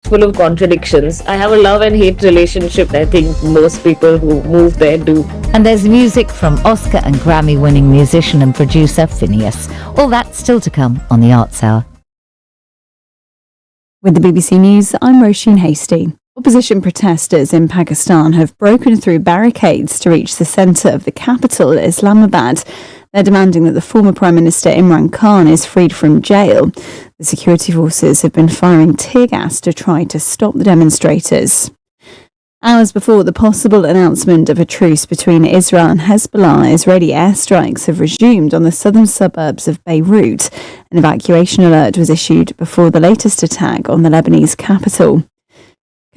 full of contradictions. I have a love and hate relationship. I think most people who move there do. And there's music from Oscar and Grammy winning musician and producer Phineas. All that still to come on the Arts Hour. With the BBC News, I'm Roisin Hasty. Opposition protesters in Pakistan have broken through barricades to reach the centre of the capital, Islamabad. They're demanding that the former Prime Minister Imran Khan is freed from jail. The security forces have been firing tear gas to try to stop the demonstrators. Hours before the possible announcement of a truce between Israel and Hezbollah, Israeli airstrikes have resumed on the southern suburbs of Beirut. An evacuation alert was issued before the latest attack on the Lebanese capital.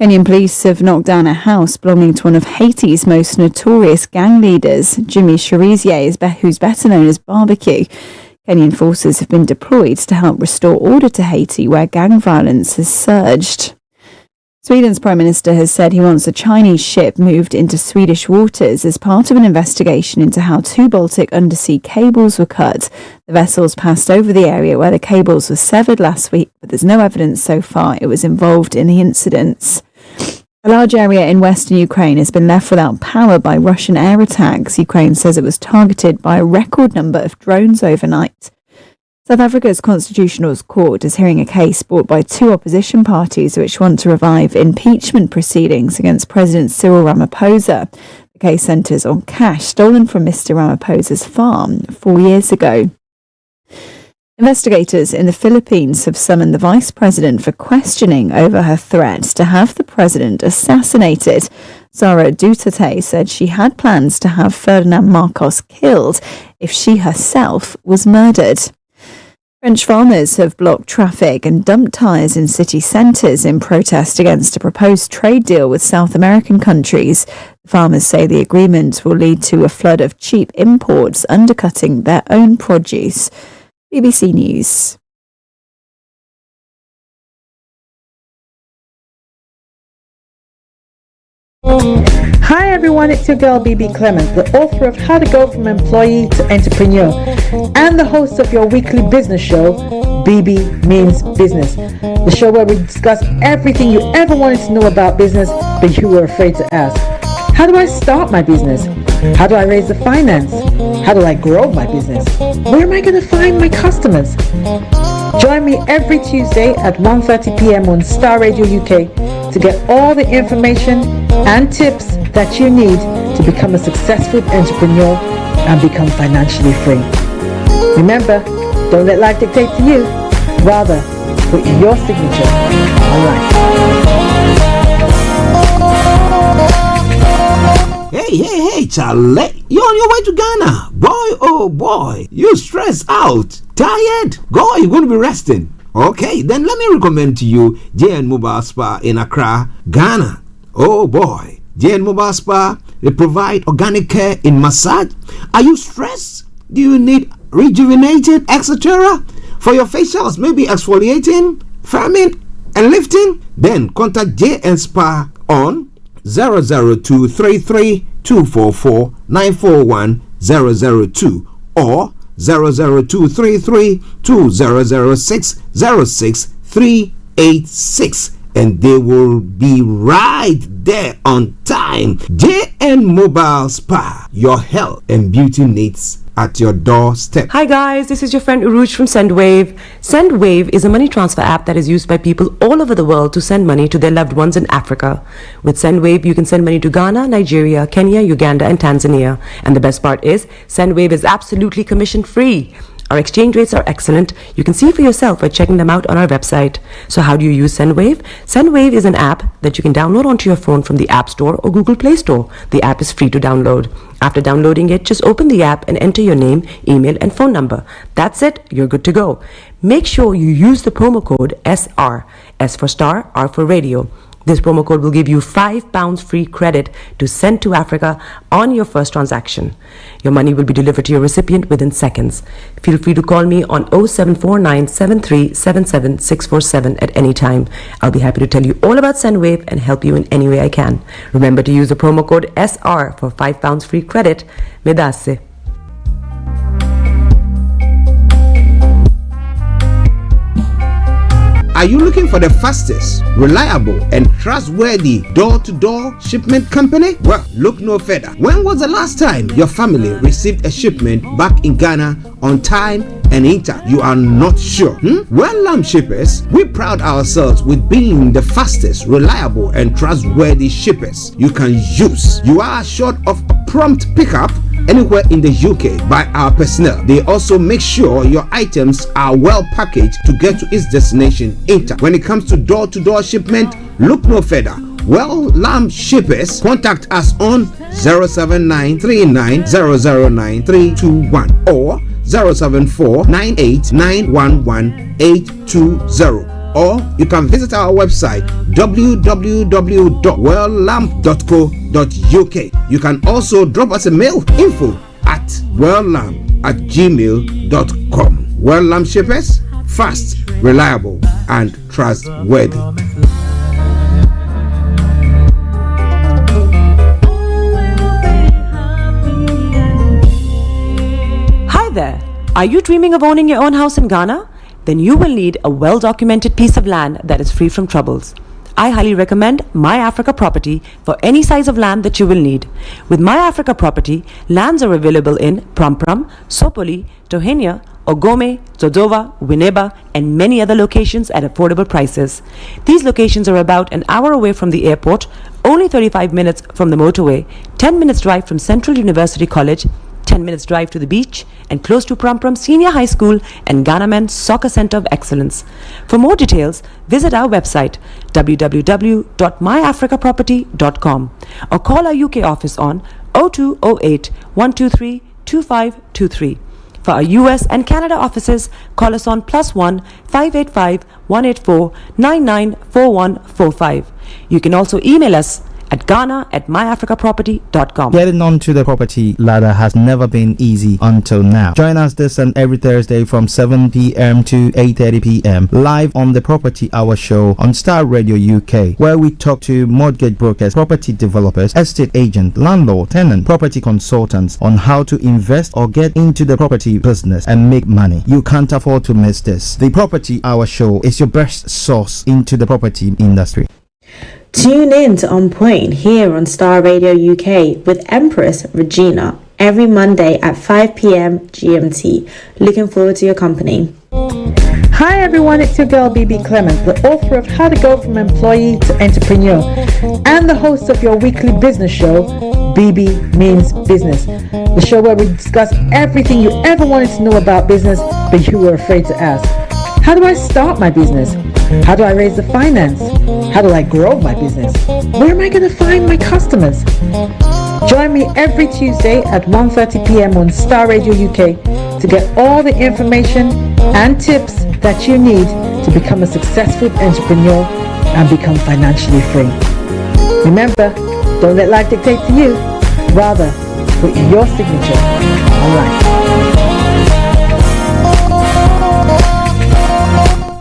Kenyan police have knocked down a house belonging to one of Haiti's most notorious gang leaders, Jimmy Cherizier, who's better known as Barbecue. Kenyan forces have been deployed to help restore order to Haiti, where gang violence has surged. Sweden's Prime Minister has said he wants a Chinese ship moved into Swedish waters as part of an investigation into how 2 Baltic undersea cables were cut. The vessels passed over the area where the cables were severed last week, but there's no evidence so far it was involved in the incidents. A large area in western Ukraine has been left without power by Russian air attacks. Ukraine says it was targeted by a record number of drones overnight. South Africa's Constitutional Court is hearing a case brought by 2 opposition parties which want to revive impeachment proceedings against President Cyril Ramaphosa. The case centres on cash stolen from Mr. Ramaphosa's farm 4 years ago. Investigators in the Philippines have summoned the vice president for questioning over her threat to have the president assassinated. Sara Duterte said she had plans to have Ferdinand Marcos killed if she herself was murdered. French farmers have blocked traffic and dumped tyres in city centres in protest against a proposed trade deal with South American countries. The farmers say the agreement will lead to a flood of cheap imports, undercutting their own produce. BBC News. Hi everyone, it's your girl BB Clement, the author of How to Go From Employee to Entrepreneur and the host of your weekly business show, BB Means Business, the show where we discuss everything you ever wanted to know about business but you were afraid to ask. How do I start my business? How do I raise the finance? How do I grow my business? Where am I going to find my customers? Join me every Tuesday at 1:30 p.m. on Starr Radio UK to get all the information and tips that you need to become a successful entrepreneur and become financially free. Remember, don't let life dictate to you. Rather, put your signature on life. Hey, Charlie, you're on your way to Ghana. Boy, oh boy, you stressed out, tired. Go, you're going to be resting. Okay, then let me recommend to you JN Mobile Spa in Accra, Ghana. Oh boy, JN Mobile Spa, they provide organic care in massage. Are you stressed? Do you need rejuvenated, etc.? For your facials, maybe exfoliating, firming, and lifting? Then contact JN Spa on 00233 244 941 002 or 00233 2006 06386, and they will be right there on time. JN Mobile Spa, your health and beauty needs at your doorstep. Hi guys, this is your friend Uruj from SendWave. SendWave is a money transfer app that is used by people all over the world to send money to their loved ones in Africa. With SendWave, you can send money to Ghana, Nigeria, Kenya, Uganda, and Tanzania. And the best part is, SendWave is absolutely commission free. Our exchange rates are excellent. You can see for yourself by checking them out on our website. So how do you use SendWave? SendWave is an app that you can download onto your phone from the App Store or Google Play Store. The app is free to download. After downloading it, just open the app and enter your name, email, and phone number. That's it. You're good to go. Make sure you use the promo code SR. S for Star, R for Radio. This promo code will give you £5 free credit to send to Africa on your first transaction. Your money will be delivered to your recipient within seconds. Feel free to call me on 0749 7377 647 at any time. I'll be happy to tell you all about SendWave and help you in any way I can. Remember to use the promo code SR for £5 free credit. Medasse. Are you looking for the fastest, reliable, and trustworthy door-to-door shipment company? Well, look no further. When was the last time your family received a shipment back in Ghana on time and in time? You are not sure? Well, Lamb Shippers, we pride ourselves with being the fastest, reliable, and trustworthy shippers you can use. You are assured of prompt pickup anywhere in the UK by our personnel. They also make sure your items are well packaged to get to its destination in time. When it comes to door-to-door shipment, look no further. Well, Lamb Shippers, contact us on 07939009321 or 07498911820. Or you can visit our website www.welllamp.co.uk. You can also drop us a mail, info@welllamp@gmail.com. Well Lamb Shippers, fast, reliable, and trustworthy. Hi there. Are you dreaming of owning your own house in Ghana? Then you will need a well-documented piece of land that is free from troubles. I highly recommend My Africa Property for any size of land that you will need. With My Africa Property, lands are available in Prampram, Sopoli, Tohenia, Ogome, Dodova, Winneba, and many other locations at affordable prices. These locations are about an hour away from the airport, only 35 minutes from the motorway, 10 minutes drive from Central University College, 10 minutes drive to the beach, and close to Prampram Senior High School and Ghana Men's Soccer Center of Excellence. For more details, visit our website www.myafricaproperty.com or call our UK office on 0208 123 2523. For our US and Canada offices, call us on +1 585 184 994145. You can also email us at ghana@myafricaproperty.com. Getting onto the property ladder has never been easy until now. Join us this and every Thursday from 7 p.m. to 8:30 p.m. live on the Property Hour Show on Starr Radio UK, where we talk to mortgage brokers, property developers, estate agents, landlord, tenant, property consultants on how to invest or get into the property business and make money. You can't afford to miss this. The Property Hour Show is your best source into the property industry. Tune in to On Point here on Starr Radio UK with Empress Regina every Monday at 5 p.m. GMT. Looking forward to your company. Hi everyone, it's your girl BB Clement, the author of How to Go From Employee to Entrepreneur and the host of your weekly business show, BB Means Business. The show where we discuss everything you ever wanted to know about business but you were afraid to ask. How do I start my business? How do I raise the finance? How do I grow my business? Where am I going to find my customers? Join me every Tuesday at 1:30 p.m. on Starr Radio UK to get all the information and tips that you need to become a successful entrepreneur and become financially free. Remember, don't let life dictate to you. Rather, put your signature on life.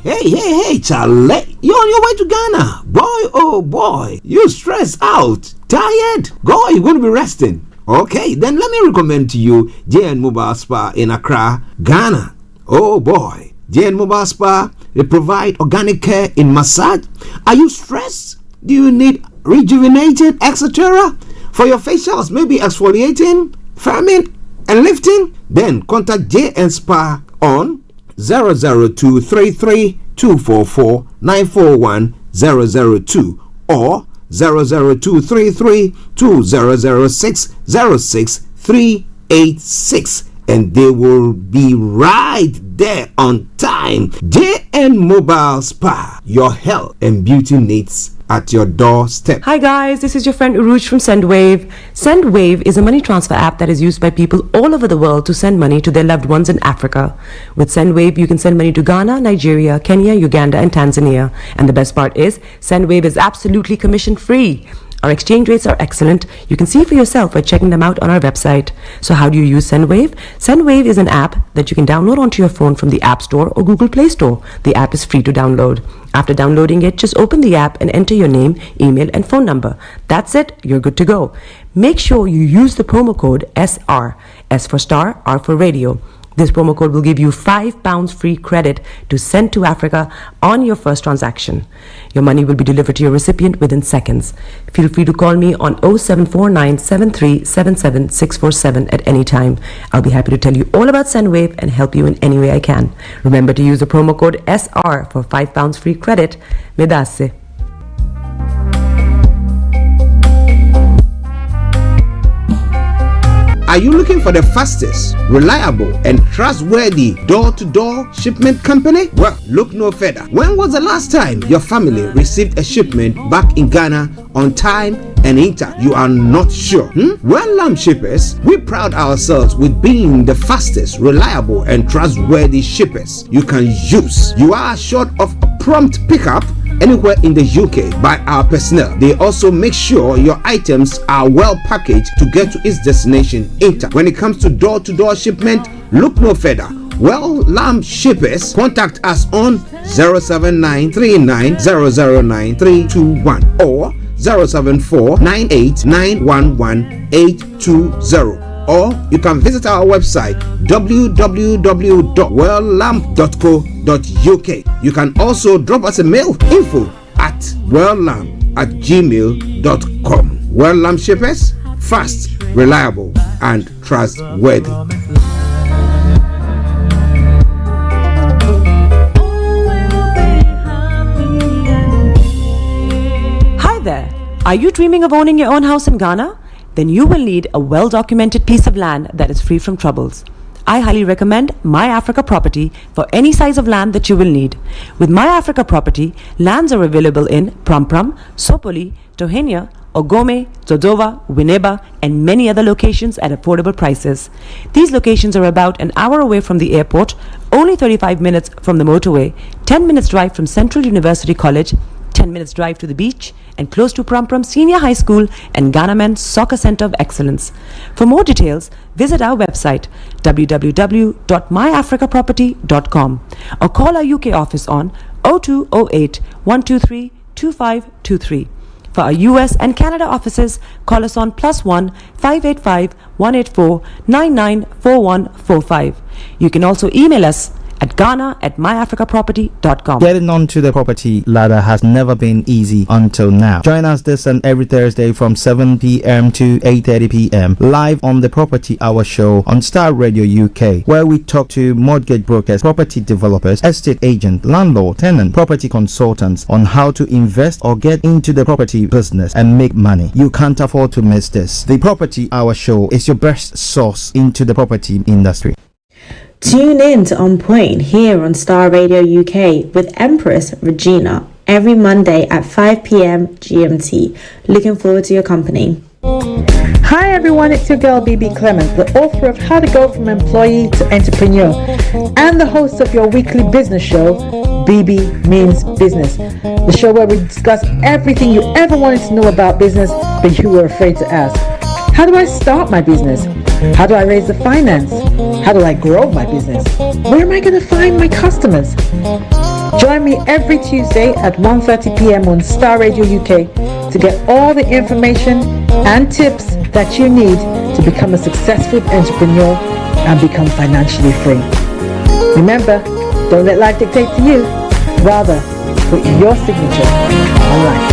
Hey, Charlie, you're on your way to Ghana. Boy, oh boy, you stressed out, tired. Go, you're going to be resting. Okay, then let me recommend to you JN Mobile Spa in Accra, Ghana. Oh boy, JN Mobile Spa, they provide organic care in massage. Are you stressed? Do you need rejuvenated, etc.? For your facials, maybe exfoliating, firming, and lifting? Then contact JN Spa on 00233 244 941 002 or 00233 2006 06386, and they will be right there on time. JN Mobile Spa, your health and beauty needs at your doorstep. Hi guys, this is your friend Uruj from SendWave. SendWave is a money transfer app that is used by people all over the world to send money to their loved ones in Africa. With SendWave, you can send money to Ghana, Nigeria, Kenya, Uganda, and Tanzania. And the best part is, SendWave is absolutely commission free. Our exchange rates are excellent. You can see for yourself by checking them out on our website. So how do you use SendWave? SendWave is an app that you can download onto your phone from the App Store or Google Play Store. The app is free to download. After downloading it, just open the app and enter your name, email, and phone number. That's it. You're good to go. Make sure you use the promo code SR, S for Star, R for Radio. This promo code will give you £5 free credit to send to Africa on your first transaction. Your money will be delivered to your recipient within seconds. Feel free to call me on 0749 7377 647 at any time. I'll be happy to tell you all about SendWave and help you in any way I can. Remember to use the promo code SR for £5 free credit. Medasse. Are you looking for the fastest, reliable, and trustworthy door-to-door shipment company? Well, look no further. When was the last time your family received a shipment back in Ghana on time and intact? You are not sure? Well, Lamb Shippers, we pride ourselves with being the fastest, reliable, and trustworthy shippers you can use. You are assured of a prompt pickup anywhere in the UK by our personnel. They also make sure your items are well packaged to get to its destination intact. When it comes to door-to-door shipment, look no further. Well, Lamb Shippers, contact us on 07939009321 or 07498911820. Or you can visit our website www.welllamp.co.uk. You can also drop us a mail, info@welllamp@gmail.com. Well Lamp Shippers, fast, reliable, and trustworthy. Hi there. Are you dreaming of owning your own house in Ghana? Then you will need a well-documented piece of land that is free from troubles. I highly recommend My Africa Property for any size of land that you will need. With My Africa Property, lands are available in Pram, Sopoli, Tohenia, Ogome, Dodova, Winneba, and many other locations at affordable prices. These locations are about an hour away from the airport, only 35 minutes from the motorway, 10 minutes drive from Central University College, 10 minutes drive to the beach, and close to Pram Senior High School and Ghana Men's Soccer Center of Excellence. For more details, visit our website www.myafricaproperty.com or call our UK office on 0208 123 2523. For our US and Canada offices, call us on +1 585 184 994145. You can also email us at ghana@myafricaproperty.com. Getting onto the property ladder has never been easy until now. Join us this and every Thursday from 7 p.m. to 8:30 p.m. live on the Property Hour show on Starr Radio UK, where we talk to mortgage brokers, property developers, estate agents, landlord, tenant, property consultants on how to invest or get into the property business and make money. You can't afford to miss this. The Property Hour show is your best source into the property industry. Tune in to On Point here on Starr Radio UK with Empress Regina every Monday at 5 p.m. GMT. Looking forward to your company. Hi everyone, it's your girl BB Clement, the author of How to Go from Employee to Entrepreneur and the host of your weekly business show, BB Means Business, the show where we discuss everything you ever wanted to know about business but you were afraid to ask. How do I start my business? How do I raise the finance? How do I grow my business? Where am I going to find my customers? Join me every Tuesday at 1:30 p.m. on Starr Radio UK to get all the information and tips that you need to become a successful entrepreneur and become financially free. Remember, don't let life dictate to you. Rather, put your signature on life.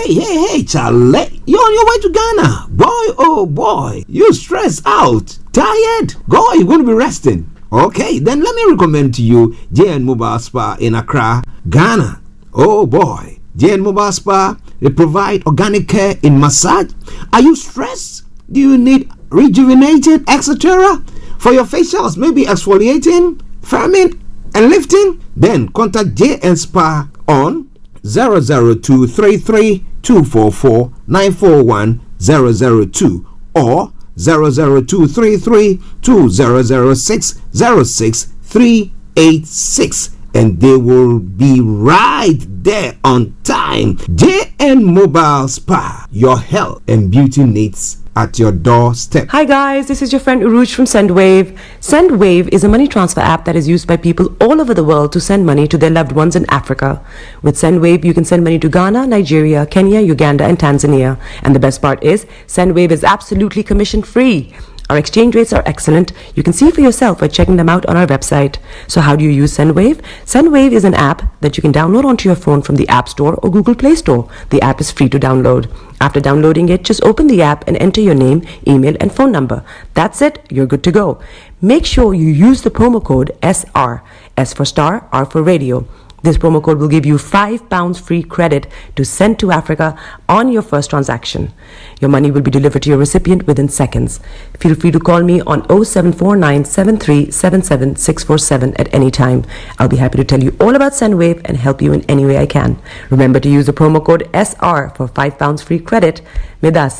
Hey, Charlie, you're on your way to Ghana. Boy, oh boy, you stressed out, tired? Go, you're going to be resting. Okay, then let me recommend to you JN Mobile Spa in Accra, Ghana. Oh boy, JN Mobile Spa, they provide organic care in massage. Are you stressed? Do you need rejuvenated, etc.? For your facials, maybe exfoliating, firming, and lifting? Then contact JN Spa on 00233 244 941 002 or 00233 2006 06386, and they will be right there on time. JN Mobile Spa, your health and beauty needs at your doorstep. Hi guys, this is your friend Uruj from SendWave. SendWave is a money transfer app that is used by people all over the world to send money to their loved ones in Africa. With SendWave, you can send money to Ghana, Nigeria, Kenya, Uganda, and Tanzania. And the best part is, SendWave is absolutely commission free. Our exchange rates are excellent. You can see for yourself by checking them out on our website. So how do you use SendWave? SendWave is an app that you can download onto your phone from the App Store or Google Play Store. The app is free to download. After downloading it, just open the app and enter your name, email, and phone number. That's it. You're good to go. Make sure you use the promo code SR. S for Star, R for Radio. This promo code will give you £5 free credit to send to Africa on your first transaction. Your money will be delivered to your recipient within seconds. Feel free to call me on 0749 7377 647 at any time. I'll be happy to tell you all about SendWave and help you in any way I can. Remember to use the promo code SR for £5 free credit. Medas.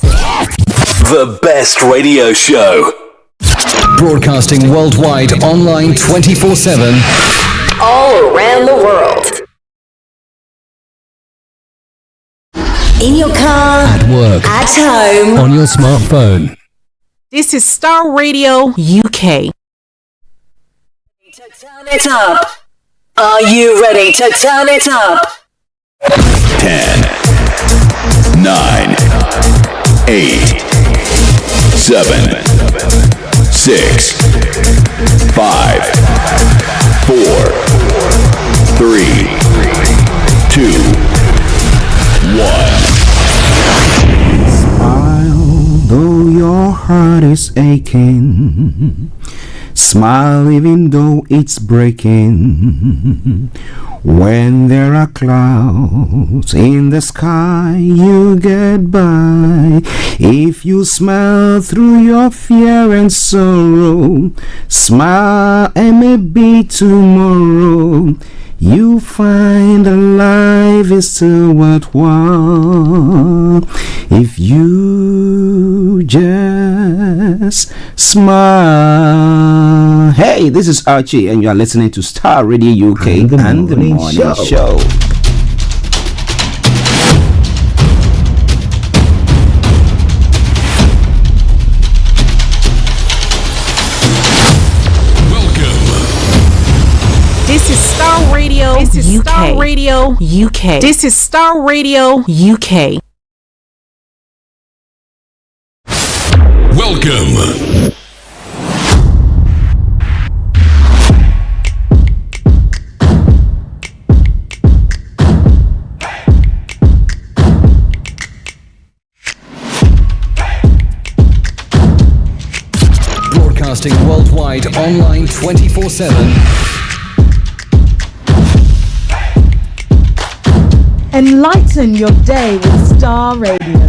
The best radio show. Broadcasting worldwide online 24/7. All around the world. In your car, At work, at home. on your smartphone. This is Starr Radio UK. Turn it up. Are you ready to turn it up? 10, 9, 8, 7, 6, 5, 4, 3, 2, 1. Smile, though your heart is aching. Smile even though it's breaking. When there are clouds in the sky, you get by. If you smile through your fear and sorrow, smile and maybe tomorrow you find that life is still worthwhile if you just smile. Hey, this is Archie, and you are listening to Starr Radio UK and the Morning Show. This is Starr Radio. This is UK. Starr Radio UK. This is Starr Radio UK. Welcome. Broadcasting worldwide online 24/7. Enlighten your day with Starr Radio.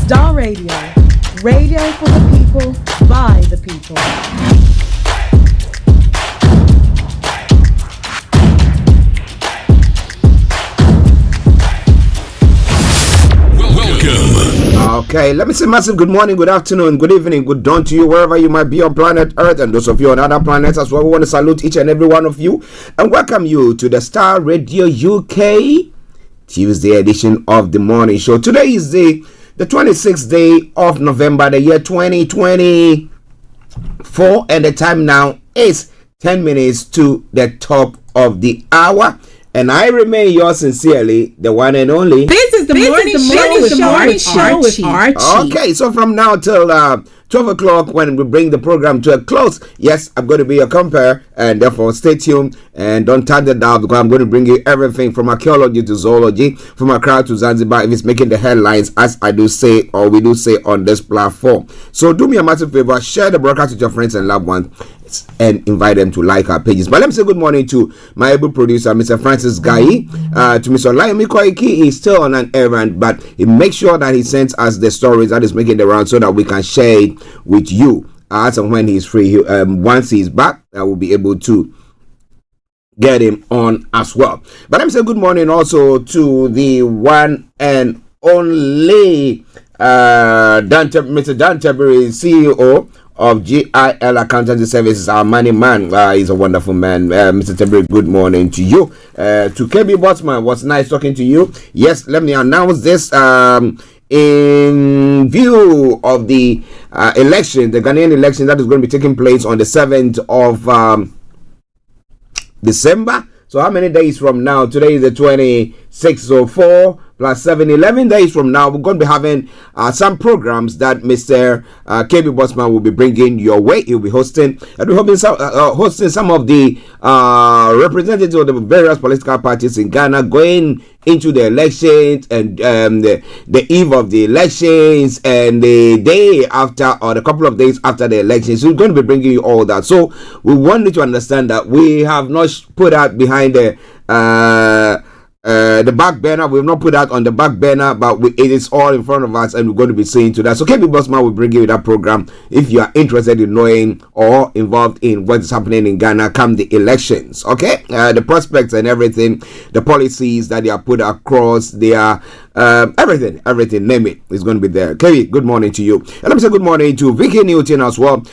Starr Radio. Radio for the people, by the people. Okay, let me say massive good morning, good afternoon, good evening, good dawn to you wherever you might be on planet Earth, and those of you on other planets as well. We want to salute each and every one of you and welcome you to the Starr Radio UK Tuesday edition of the morning show. Today is the 26th day of November, the year 2024, and the time now is 10 minutes to the top of the hour. And I remain yours sincerely, the one and only. This is the morning show with Archie. Okay, so from now till 12 o'clock when we bring the program to a close, yes, I'm going to be your compere, and therefore stay tuned and don't turn the dial, because I'm going to bring you everything from archaeology to zoology, from Accra to Zanzibar, if it's making the headlines, as I do say, or we do say on this platform. So do me a massive favor, share the broadcast with your friends and loved ones and invite them to like our pages. But let me say good morning to my able producer, Mr. Francis Guy, to Mr. Olayomi Koiki. He's still on an errand, but he makes sure that he sends us the stories that is making the round so that we can share it with you as and when he's free. Once he's back, I will be able to get him on as well. But let me say good morning also to the one and only Mr. Dan Teberi, CEO of GIL Accountancy Services, our money man. He's a wonderful man. Mr. Teberi, good morning to you. To KB Botsman, was nice talking to you. Yes, let me announce this. In view of the election, the Ghanaian election that is going to be taking place on the 7th of December. So how many days from now? Today is the 26th, so 4 plus 7, 11 days from now, we're going to be having some programs that Mr. KB Bossman will be bringing your way. He'll be hosting, and we're hosting some of the representatives of the various political parties in Ghana going into the elections and the eve of the elections and the day after or a couple of days after the elections. So we're going to be bringing you all that. So we want you to understand that we have not put out behind the back burner. We've not put that on the back burner, but it is all in front of us, and we're going to be seeing to that. So KB Bossman will bring you that program if you are interested in knowing or involved in what is happening in Ghana come the elections. Okay, the prospects and everything, the policies that they are put across, they are everything, name it, is going to be there. KB, good morning to you. And let me say good morning to Vicky Newton as well.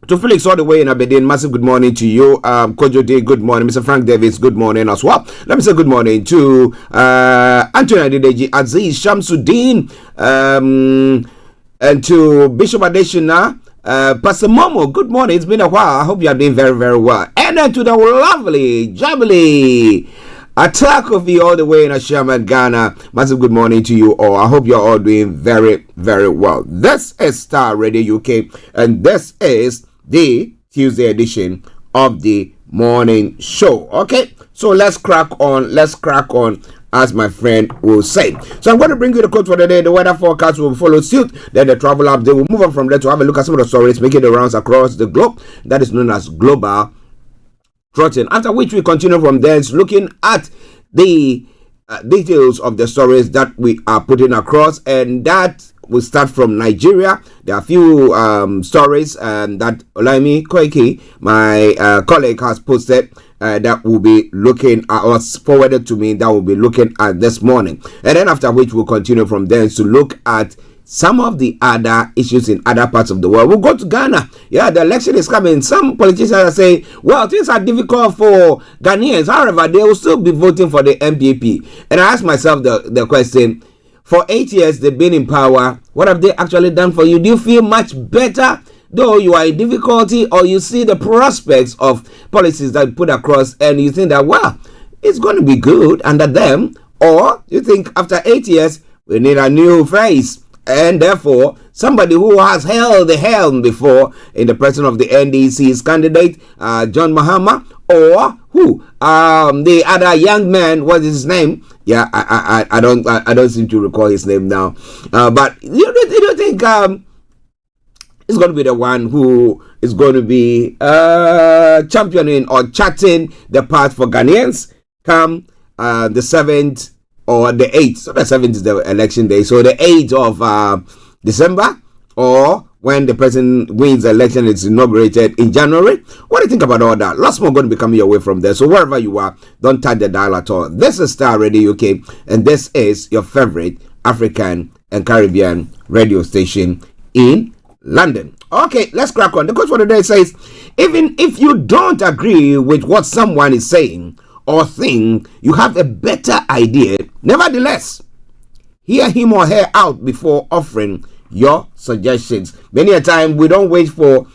To Felix all the way in Aberdeen, massive good morning to you. Kojo Day, good morning. Mr. Frank Davis, good morning as well. Let me say good morning to Anthony Adedeji, Aziz Shamsuddin, and to Bishop Adeshina, Pastor Momo, good morning. It's been a while. I hope you are doing very, very well. And then to the lovely Jubilee Atakofi all the way in Ashaman, Ghana. Massive good morning to you all. I hope you're all doing very, very well. This is Star Radio UK, and this is the Tuesday edition of the morning show. Okay, so let's crack on, as my friend will say. So I'm going to bring you the quote for the day. The weather forecast will follow suit. Then the travel update. We'll move on from there to have a look at some of the stories making the rounds across the globe. That is known as global trotting. After which we continue from there, looking at the details of the stories that we are putting across, and that will start from Nigeria. There are a few stories that Olayomi Koiki, my colleague, has posted that will be looking at, or forwarded to me, that will be looking at this morning. And then after which we'll continue from there to look at some of the other issues in other parts of the world. We'll go to Ghana. Yeah, the election is coming. Some politicians are saying, well, things are difficult for Ghanaians. However, they will still be voting for the MPP. And I ask myself the question, for 8 years they've been in power, what have they actually done for you? Do you feel much better, though you are in difficulty, or you see the prospects of policies that you put across and you think that, well, it's going to be good under them? Or you think after 8 years, we need a new face? And therefore, somebody who has held the helm before in the person of the NDC's candidate, John Mahama, or who, the other young man, what is his name? Yeah, I don't seem to recall his name now. But you don't think it's going to be the one who is going to be championing or charting the path for Ghanaians come the 7th or the 8th. So the 7th is the election day. So the 8th of December, or when the president wins the election, it's inaugurated in January. What do you think about all that? Lots more going to be coming your way from there. So wherever you are, don't touch the dial at all. This is Star Radio UK, and this is your favorite African and Caribbean radio station in London. Okay, let's crack on. The quote for the day says, even if you don't agree with what someone is saying or think you have a better idea, nevertheless, hear him or her out before offering your suggestions. Many a time we don't wait for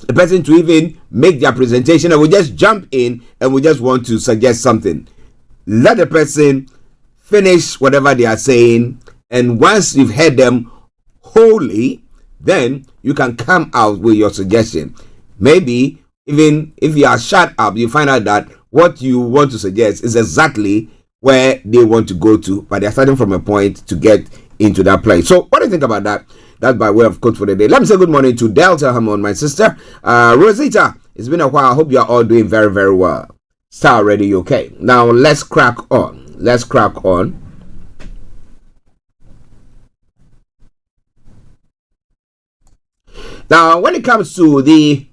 the person to even make their presentation, and we just jump in and we just want to suggest something. Let the person finish whatever they are saying, and once you've heard them wholly, then you can come out with your suggestion. Maybe even if you are shut up, you find out that what you want to suggest is exactly where they want to go to, but they're starting from a point to get into that place. So what do you think about that? That's by way of quote for the day. Let me say good morning to Delta Hammond, my sister. Rosita, it's been a while. I hope you're all doing very, very well. Star Radio UK. Now let's crack on. Now, when it comes to the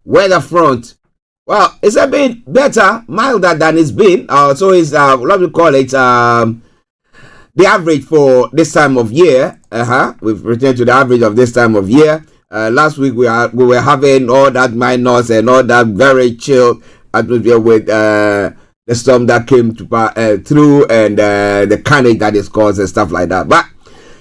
weather front, well, it's a bit better, milder than it's been. So it's what we call it. the average for this time of year. We've returned to the average of this time of year. Last week we were having all that minus and all that very chill atmosphere with the storm that came through and the carnage that is caused and stuff like that. But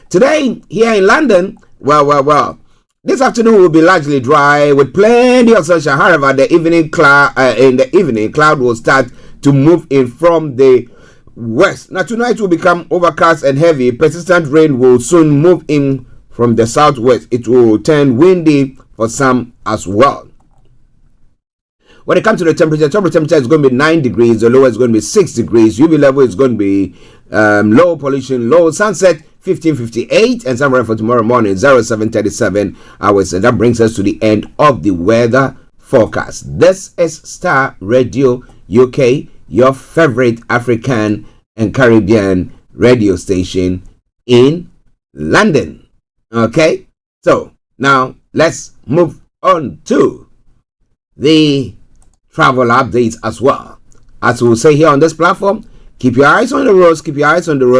today here in London, well, this afternoon will be largely dry with plenty of sunshine. However, in the evening, cloud will start to move in from the west. Now tonight will become overcast and heavy. Persistent rain will soon move in from the southwest. It will turn windy for some as well. When it comes to the temperature is going to be 9 degrees. The lowest is going to be 6 degrees. UV level is going to be low pollution, low sunset 15:58, and sunrise for tomorrow morning 07:37 hours. And that brings us to the end of the weather forecast. This is Star Radio UK, your favorite African and Caribbean radio station in London. Okay, so now let's move on to the travel updates as well. As we'll say here on this platform, keep your eyes on the roads,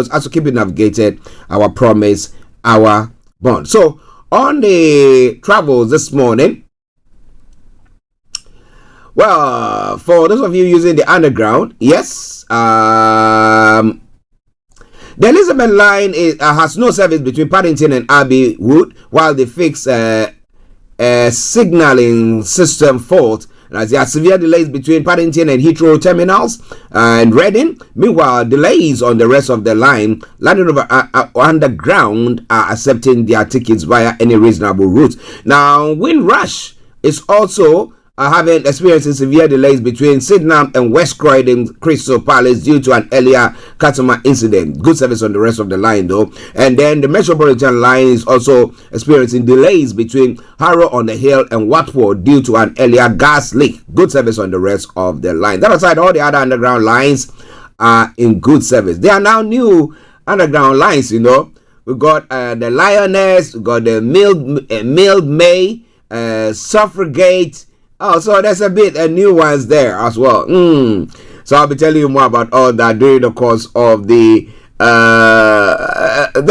as we keep it navigated, our promise, our bond. So on the travels this morning, well, for those of you using the underground, yes, the Elizabeth line has no service between Paddington and Abbey Wood, while the fixed signaling system fault. As there are severe delays between Paddington and Heathrow terminals and Reading. Meanwhile, delays on the rest of the line. London Underground are accepting their tickets via any reasonable route. Now, Windrush is also experiencing severe delays between Sydenham and West Croydon Crystal Palace due to an earlier customer incident. Good service on the rest of the line though. And then the Metropolitan line is also experiencing delays between Harrow on the Hill and Watford due to an earlier gas leak. Good service on the rest of the line. That aside, all the other underground lines are in good service. There are now new underground lines, you know. We've got the Lioness, we've got the Mild May, Suffragette. Oh, so there's a bit new ones there as well. So I'll be telling you more about all that during the course of the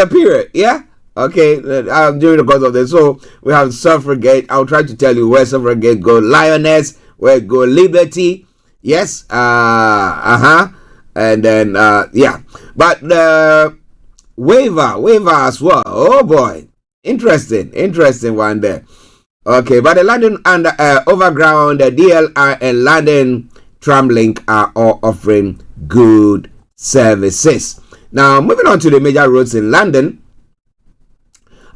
period. Yeah. Okay. During the course of this, so we have Suffragette. I'll try to tell you where Suffragette go. Lioness, where it go. Liberty. Yes. And then yeah. But the waiver as well. Oh boy, interesting one there. Okay, but the London Overground, the DLR, and London Tramlink are all offering good services. Now, moving on to the major roads in London,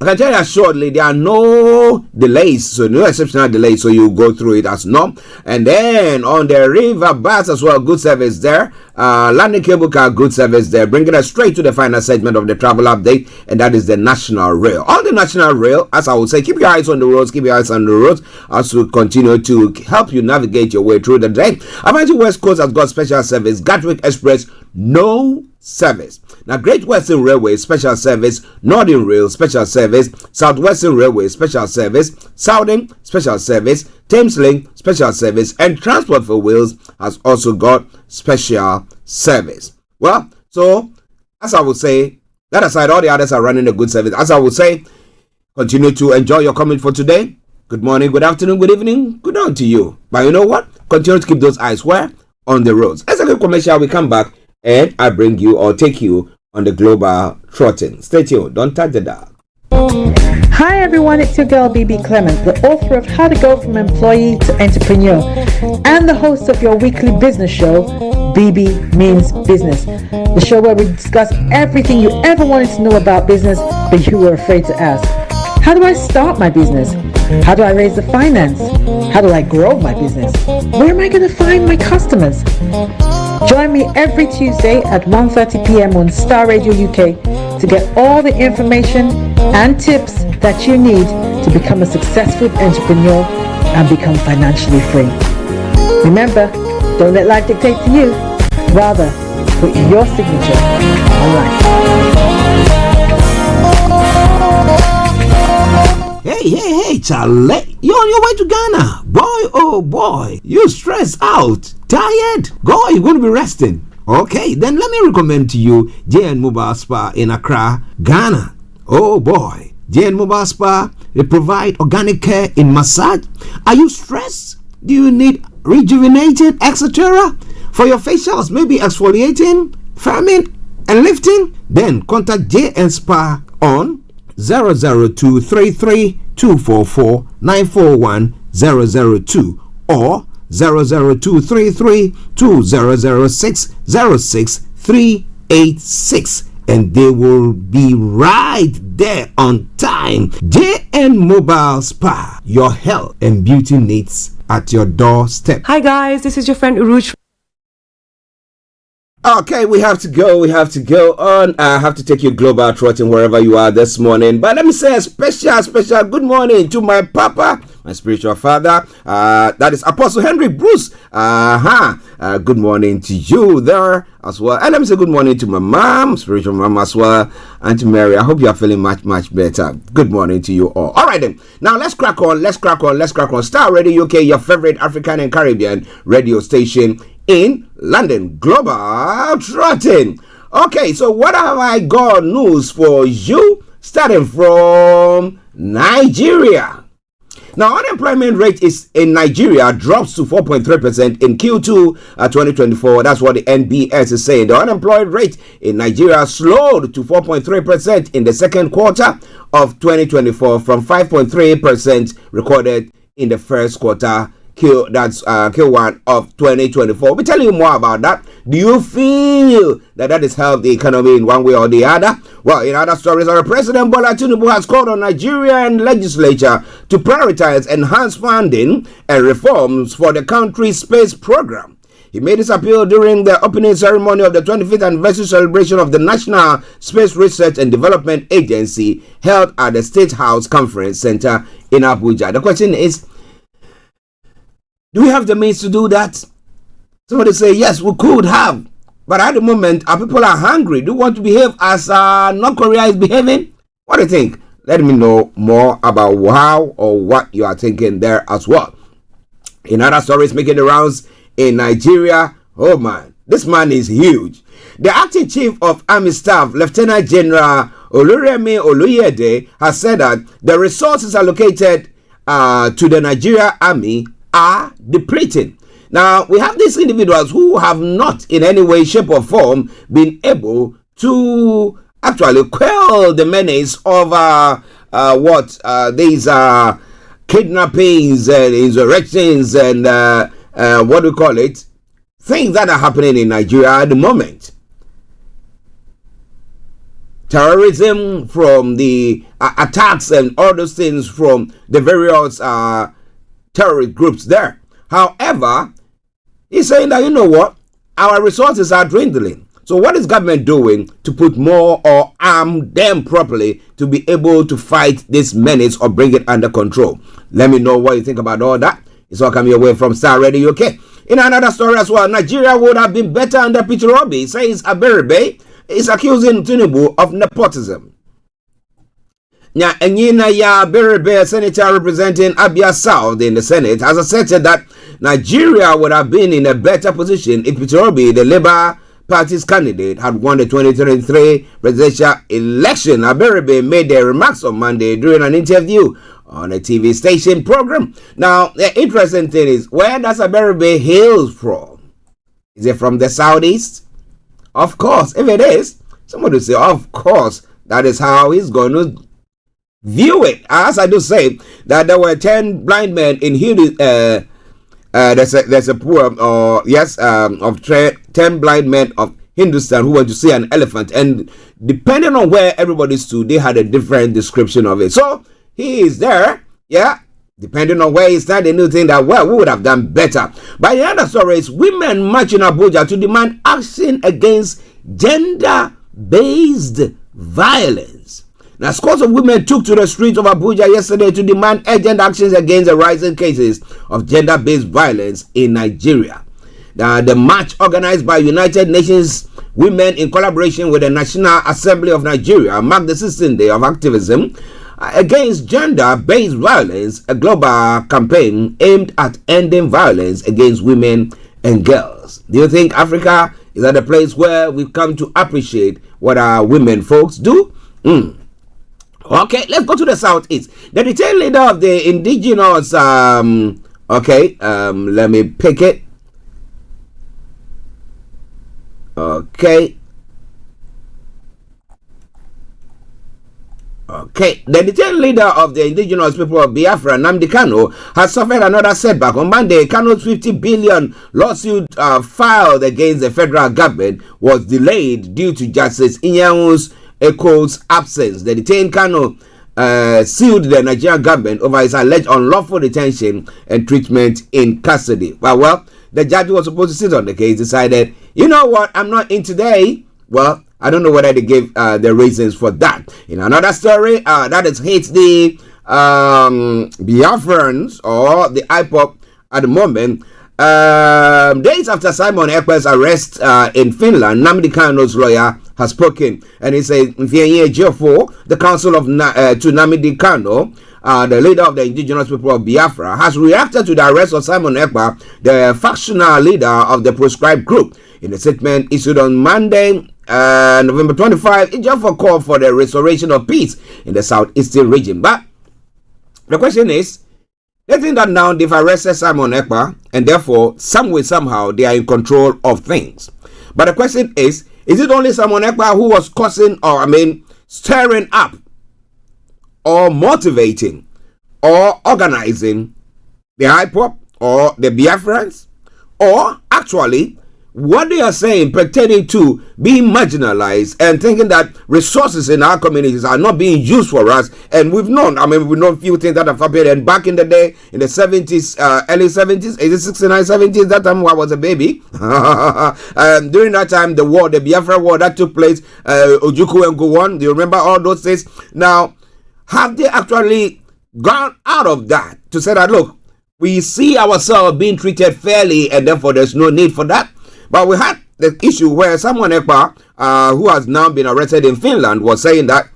I can tell you shortly, there are no delays, so no exceptional delays, so you go through it as normal. And then on the river bus as well, good service there. London Cable Car, good service there, bringing us straight to the final segment of the travel update, and that is the National Rail. On the National Rail, as I would say, keep your eyes on the roads, as we continue to help you navigate your way through the day. Avanti West Coast has got special service. Gatwick Express, no service. Now, Great Western Railway, special service. Northern Rail, special service. Southwestern Railway, special service. Southern, special service. Thameslink, special service. And Transport for Wales has also got special service. Well, so, as I would say, that aside, all the others are running a good service. As I would say, continue to enjoy your comment for today. Good morning, good afternoon, good evening, good night to you. But you know what? Continue to keep those eyes where? On the roads. As a little commercial, we come back and I bring you or take you on the global trotting. Stay tuned. Don't touch the dial. Hi everyone, it's your girl BB Clement, the author of How to Go from Employee to Entrepreneur and the host of your weekly business show, BB Means Business, the show where we discuss everything you ever wanted to know about business but you were afraid to ask. How do I start my business? How do I raise the finance? How do I grow my business? Where am I going to find my customers? Join me every Tuesday at 1:30 p.m. on Star Radio UK to get all the information and tips that you need to become a successful entrepreneur and become financially free. Remember, don't let life dictate to you. Rather, put your signature on life. Hey, Charlie, you're on your way to Ghana. Boy, oh boy, you stressed out, tired. Go, you're going to be resting. Okay, then let me recommend to you JN Mobile Spa in Accra, Ghana. Oh boy, JN Mobile Spa, they provide organic care in massage. Are you stressed? Do you need rejuvenated, etc.? For your facials, maybe exfoliating, firming, and lifting? Then contact JN Spa on 00233244941 or 00233200606 and they will be right there on time. JN Mobile Spa, your health and beauty needs at your doorstep. Hi guys, this is your friend Uruj. Okay, we have to go on. I have to take you global trotting wherever you are this morning. But let me say a special good morning to my papa, my spiritual father. That is Apostle Henry Bruce. Good morning to you there as well. And let me say good morning to my mom, spiritual mom as well, Auntie Mary. I hope you are feeling much better. Good morning to you all. All right then. Now let's crack on. Starr Radio UK, your favorite African and Caribbean radio station in London. Global Trotting. Okay, so what have I got news for you? Starting from Nigeria. Now, unemployment rate is in Nigeria drops to 4.3% in Q2 2024. That's what the NBS is saying. The unemployed rate in Nigeria slowed to 4.3% in the second quarter of 2024 from 5.3% recorded in the first quarter. Q1 of 2024. We'll be telling you more about that. Do you feel that has helped the economy in one way or the other? Well, in other stories, our President Bola Tinubu has called on Nigerian legislature to prioritize enhanced funding and reforms for the country's space program. He made this appeal during the opening ceremony of the 25th anniversary celebration of the National Space Research and Development Agency held at the State House Conference Center in Abuja. The question is, do we have the means to do that? Somebody say, yes, we could have. But at the moment, our people are hungry. Do you want to behave as North Korea is behaving? What do you think? Let me know more about how or what you are thinking there as well. In other stories making the rounds in Nigeria, oh man, this man is huge. The acting chief of Army Staff, Lieutenant General Olayomi Oluyede, has said that the resources allocated to the Nigeria Army are depleting. Now, we have these individuals who have not in any way, shape or form been able to actually quell the menace of these kidnappings and insurrections and what do we call it? Things that are happening in Nigeria at the moment. Terrorism from the attacks and all those things from the various terrorist groups there. However, he's saying that, you know what, our resources are dwindling. So what is government doing to put more or arm them properly to be able to fight this menace or bring it under control? Let me know what you think about all that. It's all coming away from Starr Radio UK. In another story as well, Nigeria would have been better under Peter Obi, says Aberibe, is accusing Tinubu of nepotism. Enyina ya Berebe, senator representing Abia South in the Senate, has asserted that Nigeria would have been in a better position if Peter Obi, the Labour Party's candidate, had won the 2023 presidential election. Berebe made their remarks on Monday during an interview on a TV station program. Now, the interesting thing is, where does Berebe hail from? Is it from the southeast? Of course, if it is, somebody will say, of course, that is how he's going to view it. As I do say that there were 10 blind men in Hindu. There's a poem, of 10 blind men of Hindustan who went to see an elephant, and depending on where everybody stood, they had a different description of it. So he is there, yeah. Depending on where he stand, they knew think that, well, we would have done better. But the other story is women march in Abuja to demand action against gender-based violence. Now, scores of women took to the streets of Abuja yesterday to demand urgent actions against the rising cases of gender-based violence in Nigeria. Now, the march, organized by United Nations Women in collaboration with the National Assembly of Nigeria, marked the 16th day of activism against gender-based violence, a global campaign aimed at ending violence against women and girls. Do you think Africa Is that a place where we've come to appreciate what our women folks do? Okay, let's go to the southeast. The detailed leader of the indigenous, let me pick it. Okay, the detailed leader of the indigenous people of Biafra, Nnamdi Kanu, has suffered another setback. On Monday, Kanu's 50 billion lawsuit filed against the federal government was delayed due to Justice Inyanwu's Eko's absence. The detained Kanu sued the Nigerian government over his alleged unlawful detention and treatment in custody. Well, the judge who was supposed to sit on the case decided, you know what, I'm not in today. Well, I don't know whether they gave the reasons for that. In another story, that is hits the Biafrans or the IPOP at the moment. Days after Simon Ekpa's arrest in Finland, Nnamdi Kanu's lawyer has spoken, and he said, the council of to Nnamdi Kanu, the leader of the indigenous people of Biafra, has reacted to the arrest of Simon Ekpa, the factional leader of the proscribed group. In a statement issued on Monday, November 25, Ejiofor called for the restoration of peace in the southeastern region. But the question is, they think that now they've arrested Simon Ekpa, and therefore, some way, somehow, they are in control of things. But the question is it only Simon Ekpa who was causing, or stirring up, or motivating, or organizing the IPOP, or the Biafrans, or actually, what they are saying pertaining to being marginalized and thinking that resources in our communities are not being used for us? And we've known few things that have happened. And back in the day, in the 70s, early 70s, 69, 70s, that time I was a baby. During that time, the war, the Biafra war that took place, Ojukwu and Gowon, do you remember all those things? Now, have they actually gone out of that to say that, look, we see ourselves being treated fairly and therefore there's no need for that? But we had the issue where Simon Ekpa, who has now been arrested in Finland, was saying that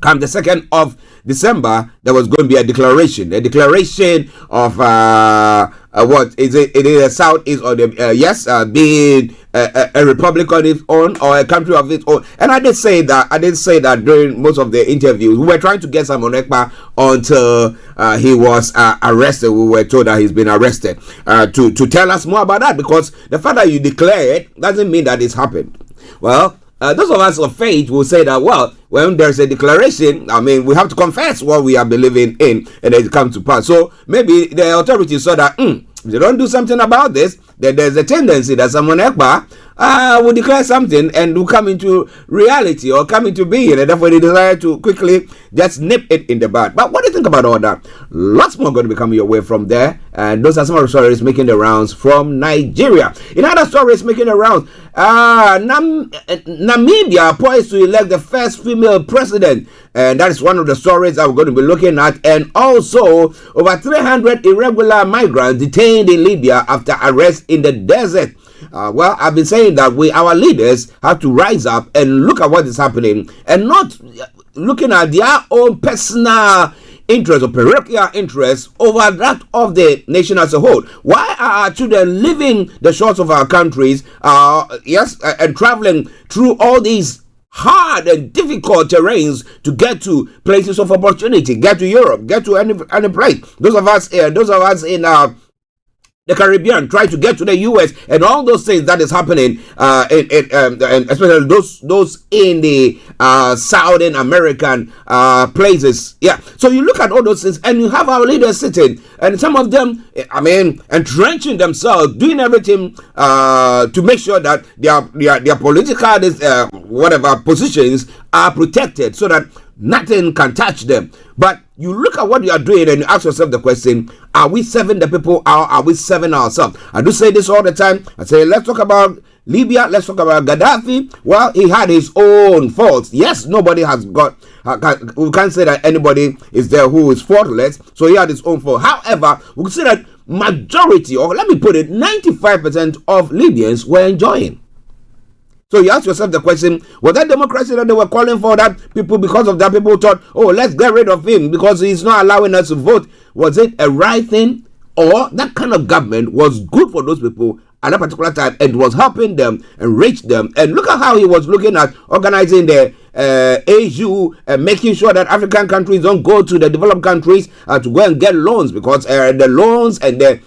come the 2nd of December, there was going to be a declaration of what is it? It is a southeast or the being a republic on its own or a country of its own. And I did say that during most of the interviews. We were trying to get Simon Ekpa until he was arrested. We were told that he's been arrested to tell us more about that, because the fact that you declare it doesn't mean that it's happened. Well, those of us of faith will say that, well, when there's a declaration, we have to confess what we are believing in, and it comes to pass. So maybe the authorities saw that if they don't do something about this, then there's a tendency that Simon Ekpa will declare something and will come into reality or come into being, and therefore they desire to quickly just nip it in the bud. But what do you think about all that? Lots more going to be coming your way from there, and those are some of the stories making the rounds from Nigeria. In other stories making the rounds, Namibia poised to elect the first female president, and that is one of the stories that we're going to be looking at. And also, over 300 irregular migrants detained in Libya after arrest in the desert. Well, I've been saying that our leaders have to rise up and look at what is happening, and not looking at their own personal interest or parochial interest over that of the nation as a whole. Why are our children leaving the shores of our countries, and traveling through all these hard and difficult terrains to get to places of opportunity, get to Europe, get to any place? Those of us in the Caribbean try to get to the US, and all those things that is happening, and especially those in the Southern American places. Yeah. So you look at all those things, and you have our leaders sitting, and some of them, entrenching themselves, doing everything to make sure that their political positions are protected, so that nothing can touch them. But you look at what you are doing and you ask yourself the question, are we serving the people, or are we serving ourselves? I do say this all the time. I say, let's talk about Libya, let's talk about Gaddafi. Well, he had his own faults. Yes, nobody has got, we can't say that anybody is there who is faultless, so he had his own fault. However, we can say that majority, or let me put it, 95% of Libyans were enjoying. So you ask yourself the question, was that democracy that they were calling for, that people, because of that, people thought, oh, let's get rid of him because he's not allowing us to vote? Was it a right thing? or that kind of government was good for those people at that particular time and was helping them and reach them. And look at how he was looking at organizing the AU and making sure that African countries don't go to the developed countries to go and get loans, because the loans and the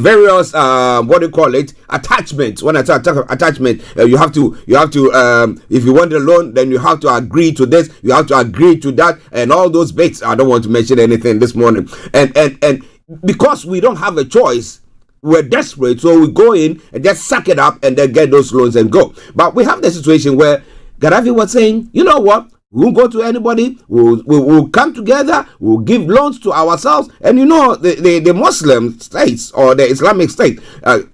various what do you call it, attachments. When I say attachment, you have to if you want a loan, then you have to agree to this, you have to agree to that, and all those bits. I don't want to mention anything this morning, and because we don't have a choice, we're desperate, so we go in and just suck it up and then get those loans and go. But we have the situation where Gaddafi was saying, you know what, we won't go to anybody, we'll come together, we'll give loans to ourselves. And you know, the Muslim states or the Islamic state,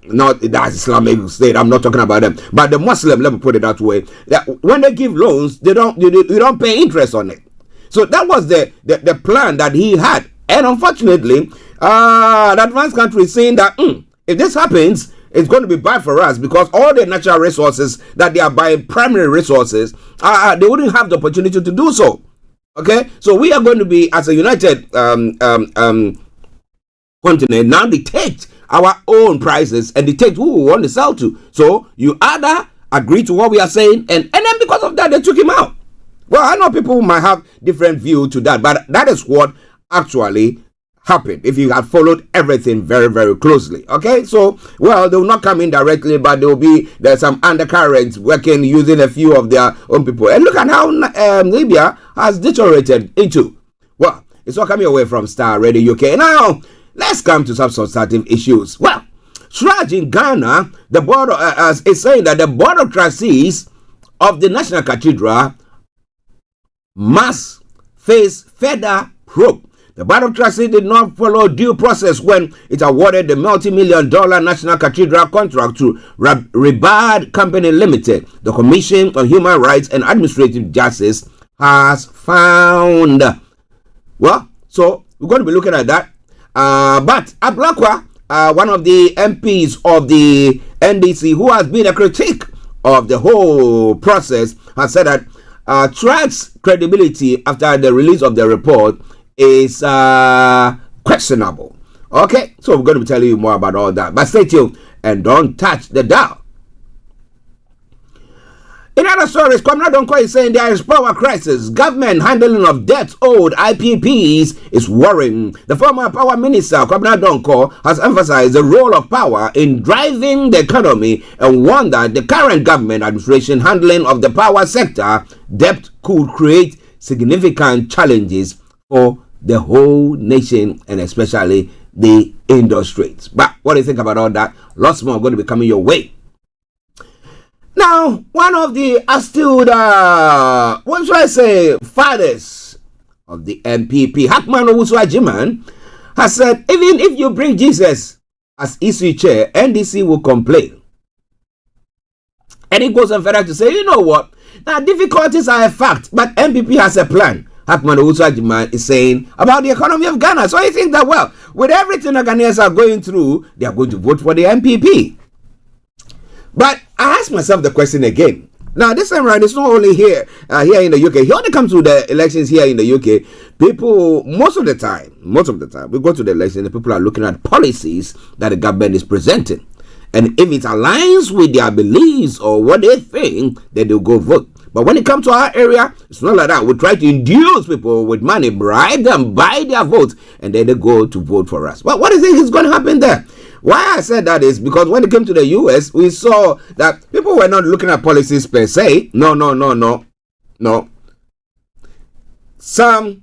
not that Islamic state, I'm not talking about them, but the Muslim, let me put it that way, that when they give loans, you don't pay interest on it. So that was the plan that he had. And unfortunately, the advanced country is saying that if this happens, it's going to be bad for us, because all the natural resources that they are buying, primary resources, they wouldn't have the opportunity to do so. Okay, so we are going to be, as a united continent, now dictate our own prices and dictate who we want to sell to. So you either agree to what we are saying, and then because of that, they took him out. Well, I know people might have different view to that, but that is what actually happened, if you have followed everything very, very closely. Okay, so well, they will not come in directly, but there's some undercurrents working using a few of their own people. And look at how Libya has deteriorated into. Well, it's all coming away from Starr Radio UK. Now let's come to some substantive issues. Well, Shraj in Ghana, the board is saying that the board of trustees of the National Cathedral must face further probe. The Board of Trustees did not follow due process when it awarded the multi-million-dollar National Cathedral contract to Rebad Company Limited. The Commission on Human Rights and Administrative Justice has found. Well, so we're going to be looking at that. But Ablakwa, one of the MPs of the NDC, who has been a critic of the whole process, has said that Trac's credibility after the release of the report is questionable. Okay, so we're going to be telling you more about all that, but stay tuned and don't touch the dial. In other stories, Comrade Donko is saying there is power crisis. Government handling of debt owed IPPs is worrying. The former power minister, Comrade Donko, has emphasized the role of power in driving the economy and warned that the current government administration handling of the power sector debt could create significant challenges for the whole nation and especially the industries. But what do you think about all that? Lots more are going to be coming your way. Now, one of the astute, what should I say, fathers of the MPP, Hakman Owusu-Ajiman, has said, even if you bring Jesus as EC chair, NDC will complain. And he goes on further to say, you know what? Now, difficulties are a fact, but MPP has a plan. Hakman Owusu-Ajiman is saying about the economy of Ghana. So I think that, well, with everything the Ghanaians are going through, they are going to vote for the MPP. But I ask myself the question again. Now, this time around, it's not only here in the UK. Here when it comes to the elections here in the UK, people, most of the time, we go to the election, the people are looking at policies that the government is presenting. And if it aligns with their beliefs or what they think, then they'll go vote. But when it comes to our area, it's not like that. We try to induce people with money, bribe them, buy their votes, and then they go to vote for us. But what do you think is going to happen there? Why I said that is because when it came to the US, we saw that people were not looking at policies per se. No. Some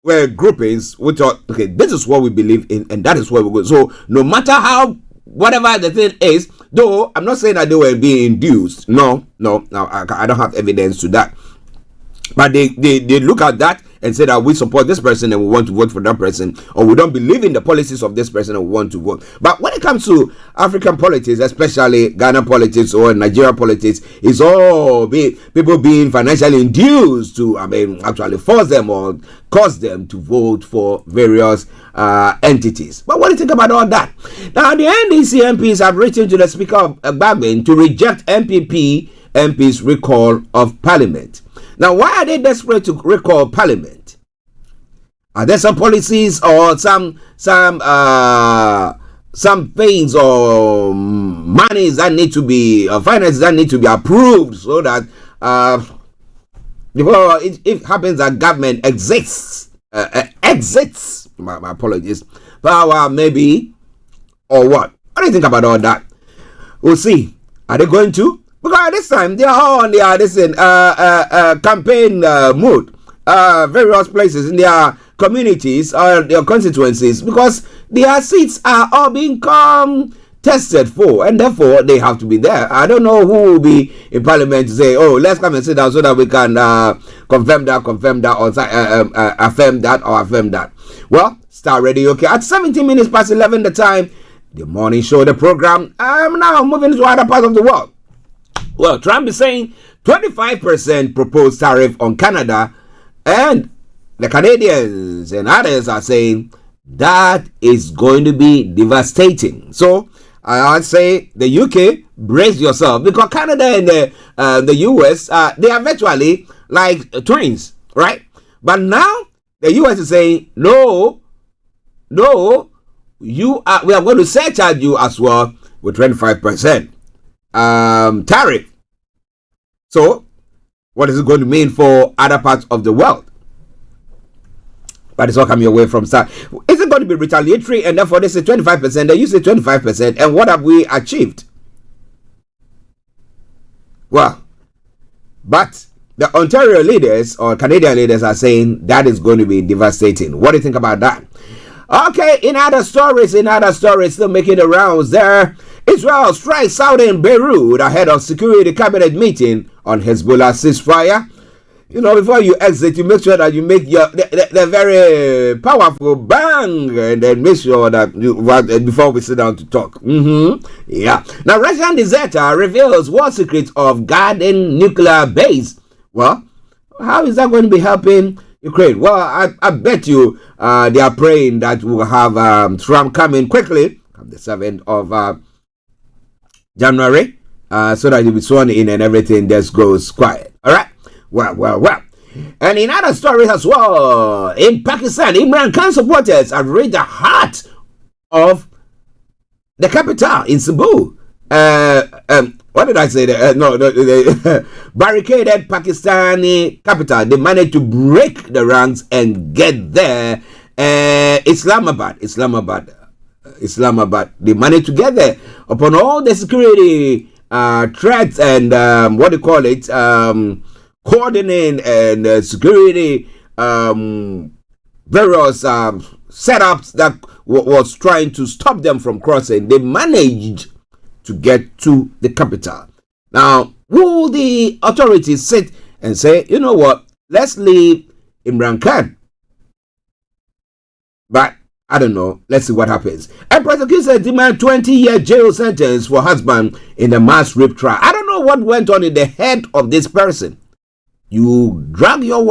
were groupings who thought, okay, this is what we believe in, and that is where we go. So no matter how, whatever the thing is, though I'm not saying that they were being induced. No, I don't have evidence to that. But they look at that and say that we support this person and we want to vote for that person, or we don't believe in the policies of this person and we want to vote. But when it comes to African politics, especially Ghana politics or Nigeria politics, it's all people being financially induced to, actually force them or cause them to vote for various entities. But what do you think about all that? Now, the NDC MPs have written to the Speaker of Bagman to reject MPs' recall of Parliament. Now, why are they desperate to recall Parliament? Are there some policies or some things or monies that need to be finances that need to be approved so that before it happens that government exits my apologies power maybe or what? What do you think about all that? We'll see. Are they going to? Because at this time they are all on their campaign mode. Various places in their communities or their constituencies, because their seats are all being tested for, and therefore they have to be there. I don't know who will be in parliament to say, oh, let's come and sit down so that we can confirm that, or affirm that. Well, Starr Radio UK at 17 minutes past 11 the time, the morning show, the program. I'm now moving to other parts of the world. Well, Trump is saying 25% proposed tariff on Canada, and the Canadians and others are saying that is going to be devastating. So I'd say the UK, brace yourself, because Canada and the US, they are virtually like twins, right? But now the US is saying no, we are going to surcharge you as well with 25% tariff. So what is it going to mean for other parts of the world? But it's all coming away from Starr. Is it going to be retaliatory, and therefore they say 25%, they use say 25%, and what have we achieved? Well, but the Ontario leaders or Canadian leaders are saying that is going to be devastating. What do you think about that? Okay, in other stories, still making the rounds there. Israel strikes southern Beirut ahead of security cabinet meeting on Hezbollah ceasefire. You know, before you exit, you make sure that you make the very powerful bang, and then make sure that before we sit down to talk. Yeah. Now, Russian deserter reveals war secrets of Garden nuclear base. Well, how is that going to be helping Ukraine? Well, I bet you they are praying that we'll have Trump coming quickly on the 7th of January, so that he'll be sworn in and everything just goes quiet. All right. Well. And in other stories as well, in Pakistan, Imran Khan supporters have reached the heart of the capital in Cebu. What did I say there? The barricaded Pakistani capital. They managed to break the ranks and get there. Islamabad. They managed to get there upon all the security threats and coordinating and security various setups that was trying to stop them from crossing. They managed to get to the capital. Now, will the authorities sit and say, you know what, let's leave Imran Khan? But I don't know. Let's see what happens. And prosecutors demand 20-year jail sentence for husband in the mass rape trial. I don't know what went on in the head of this person. You drag your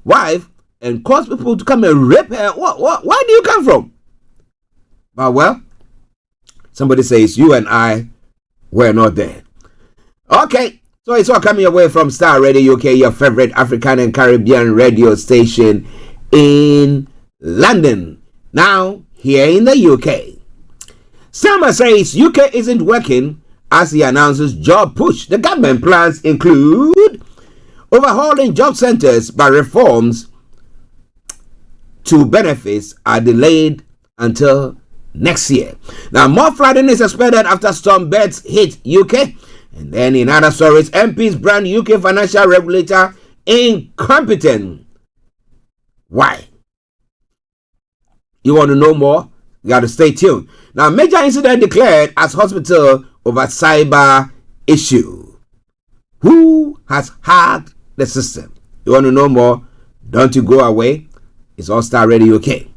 wife and cause people to come and rape her. Where do you come from? But well, somebody says you and I were not there. Okay, so it's all coming away from Starr Radio UK, your favorite African and Caribbean radio station in London. Now, here in the UK, Starmer says UK isn't working as he announces job push. The government plans include overhauling job centers, but reforms to benefits are delayed until next year. Now, more flooding is expected after storm beds hit UK. And then in other stories, MPs brand UK financial regulator incompetent. Why? You want to know more? You got to stay tuned. Now, major incident declared as hospital over cyber issue. Who has hacked the system? You want to know more? Don't you go away. It's all Starr Radio UK.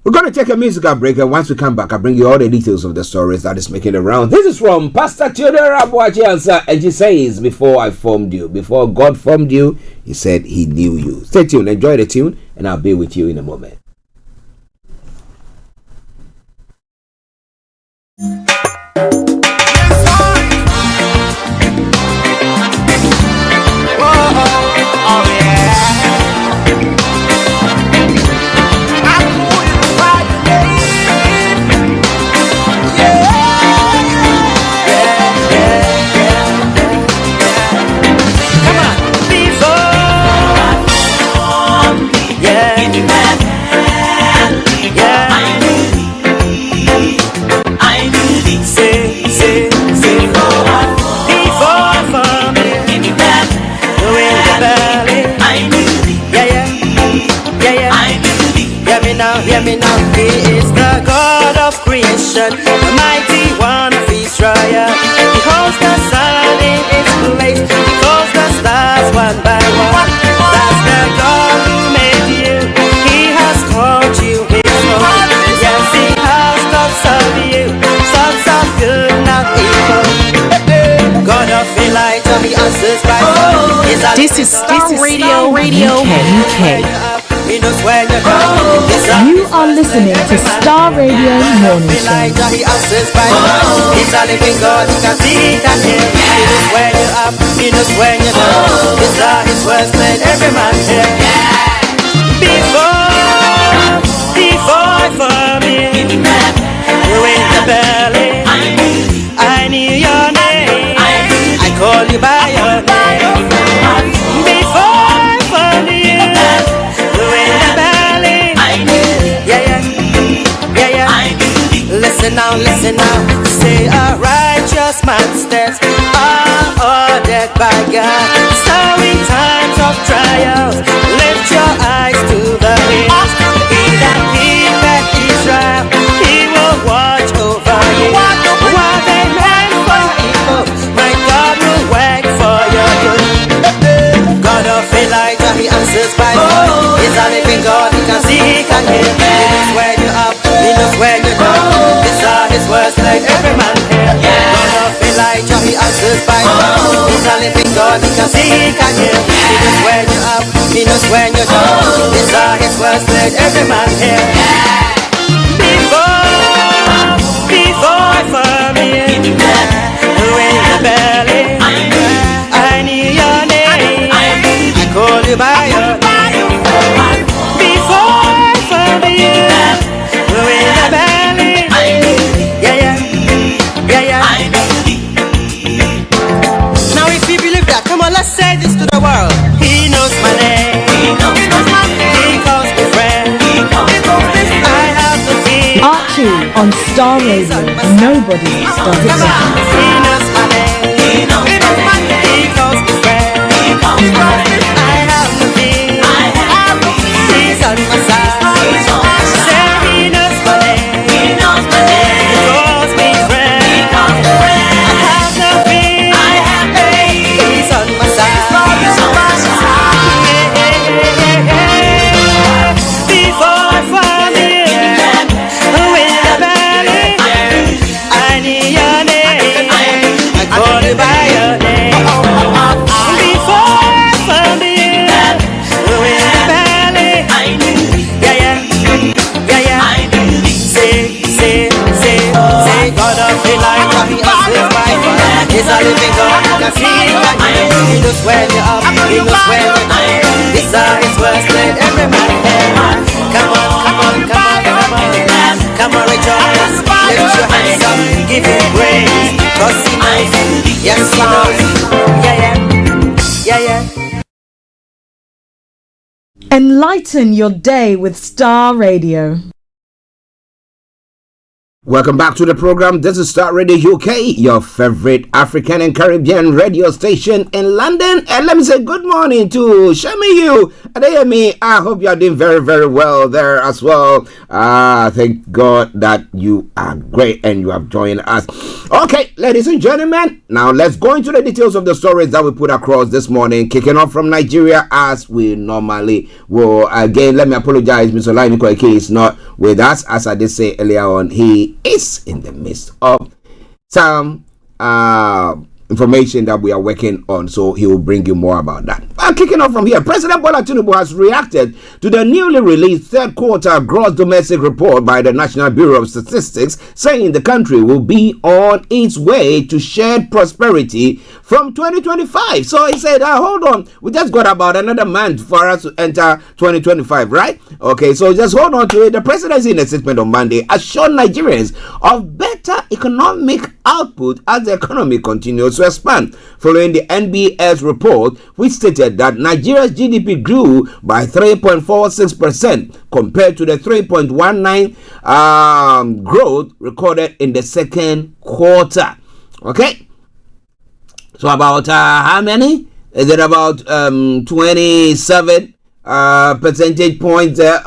We're going to take a musical break, and once we come back, I'll bring you all the details of the stories that is making the round. This is from Pastor Theodore Abuachi, and she says, before I formed you, before God formed you, he said he knew you. Stay tuned, enjoy the tune, and I'll be with you in a moment. Whoa, He is the God of creation, the mighty one of Israel. He holds the sun in its place, he calls the stars one by one. That's the God who made you, he has called you his own. Yes, he has thoughts of you, thoughts of good, not evil. God of Elijah, he answers by fire. This is Starr Radio UK. He knows when you're down. You are listening to Starr Radio Morning Show. Elijah, he answers by fire. He's a living God, he can see, he can hear. He knows when you're up, he knows when you're down. These are his words, let every man hear. Before I formed you in the belly, I knew your name. I call you by your name. Before I formed you in the belly, listen now, say a righteous man's steps are ordered by God. So in times of trials, lift your eyes to the hills. He that keepeth Israel, he will watch over you. What they meant for evil, my God will work for your good. God of Elijah, he answers by fire. He's a living God, he can see, he can hear. He knows where you're up, he knows where you're down. These are his words, let every man hear. God of Elijah, he answers by fire. He's a living God, he can see, he can hear. He knows where you're up, he knows when you're down. These are his words, let every man hear. Before I formed you in the belly, I knew your name. I call you by your name. Before I formed you in the belly, Now if you believe that, come on, let's say this to the world. He knows my name. He calls me friend. I have the key. Archie on Starr Radio. Nobody does it better. He knows my name. He calls me friend. I have the key. He's on my side. Say he knows my name. He calls me friend. I have the key. He's on my side. Before I found you in the valley, I knew your name. I called you by your name. Before I found you in the valley, Say, God of Elijah, he answers by fire. He's a living God, he can see, he can hear. He knows when you're up, he knows when you're down. These are his words, let every man hear. Come on, rejoice. Lift your hands up, give him praise. 'Cause he knows, yes he knows. Yeah. Enlighten your day with Starr Radio. Welcome back to the program. This is Starr Radio UK, your favorite African and Caribbean radio station in London. And let me say good morning to Shemiyu Adeyemi. I hope you are doing very, very well there as well. Thank God that you are great and you have joined us. Okay, ladies and gentlemen, now let's go into the details of the stories that we put across this morning. Kicking off from Nigeria as we normally will. Again, let me apologize. Mr. Olayomi Koiki is not with us. As I did say earlier on, he is in the midst of some information that we are working on, so he will bring you more about that. Kicking off from here, President Bola Tinubu has reacted to the newly released third quarter gross domestic report by the National Bureau of Statistics, saying the country will be on its way to shared prosperity from 2025. So he said, hold on, we just got about another month for us to enter 2025, right? Okay, so just hold on to it. The presidency in a statement on Monday assured Nigerians of better economic output as the economy continues to expand, following the NBS report, which stated that Nigeria's GDP grew by 3.46% compared to the 3.19 growth recorded in the second quarter. Okay, so about how many? Is it about 27 percentage points there?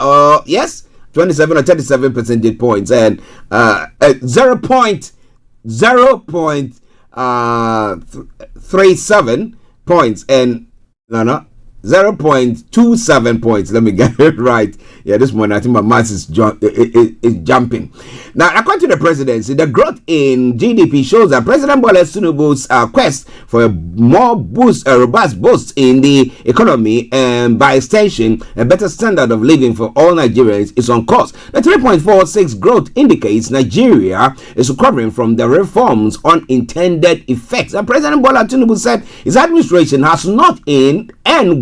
Yes, 27 or 37 percentage points, and 0.37 points, and 0.27 points. Let me get it right. Yeah, this morning I think my math is jumping. Now, according to the presidency, the growth in GDP shows that President Bola Tinubu's quest for a more robust boost in the economy, and by extension, a better standard of living for all Nigerians is on course. The 3.46 growth indicates Nigeria is recovering from the reforms' unintended effects. And President Bola Tinubu said his administration has not and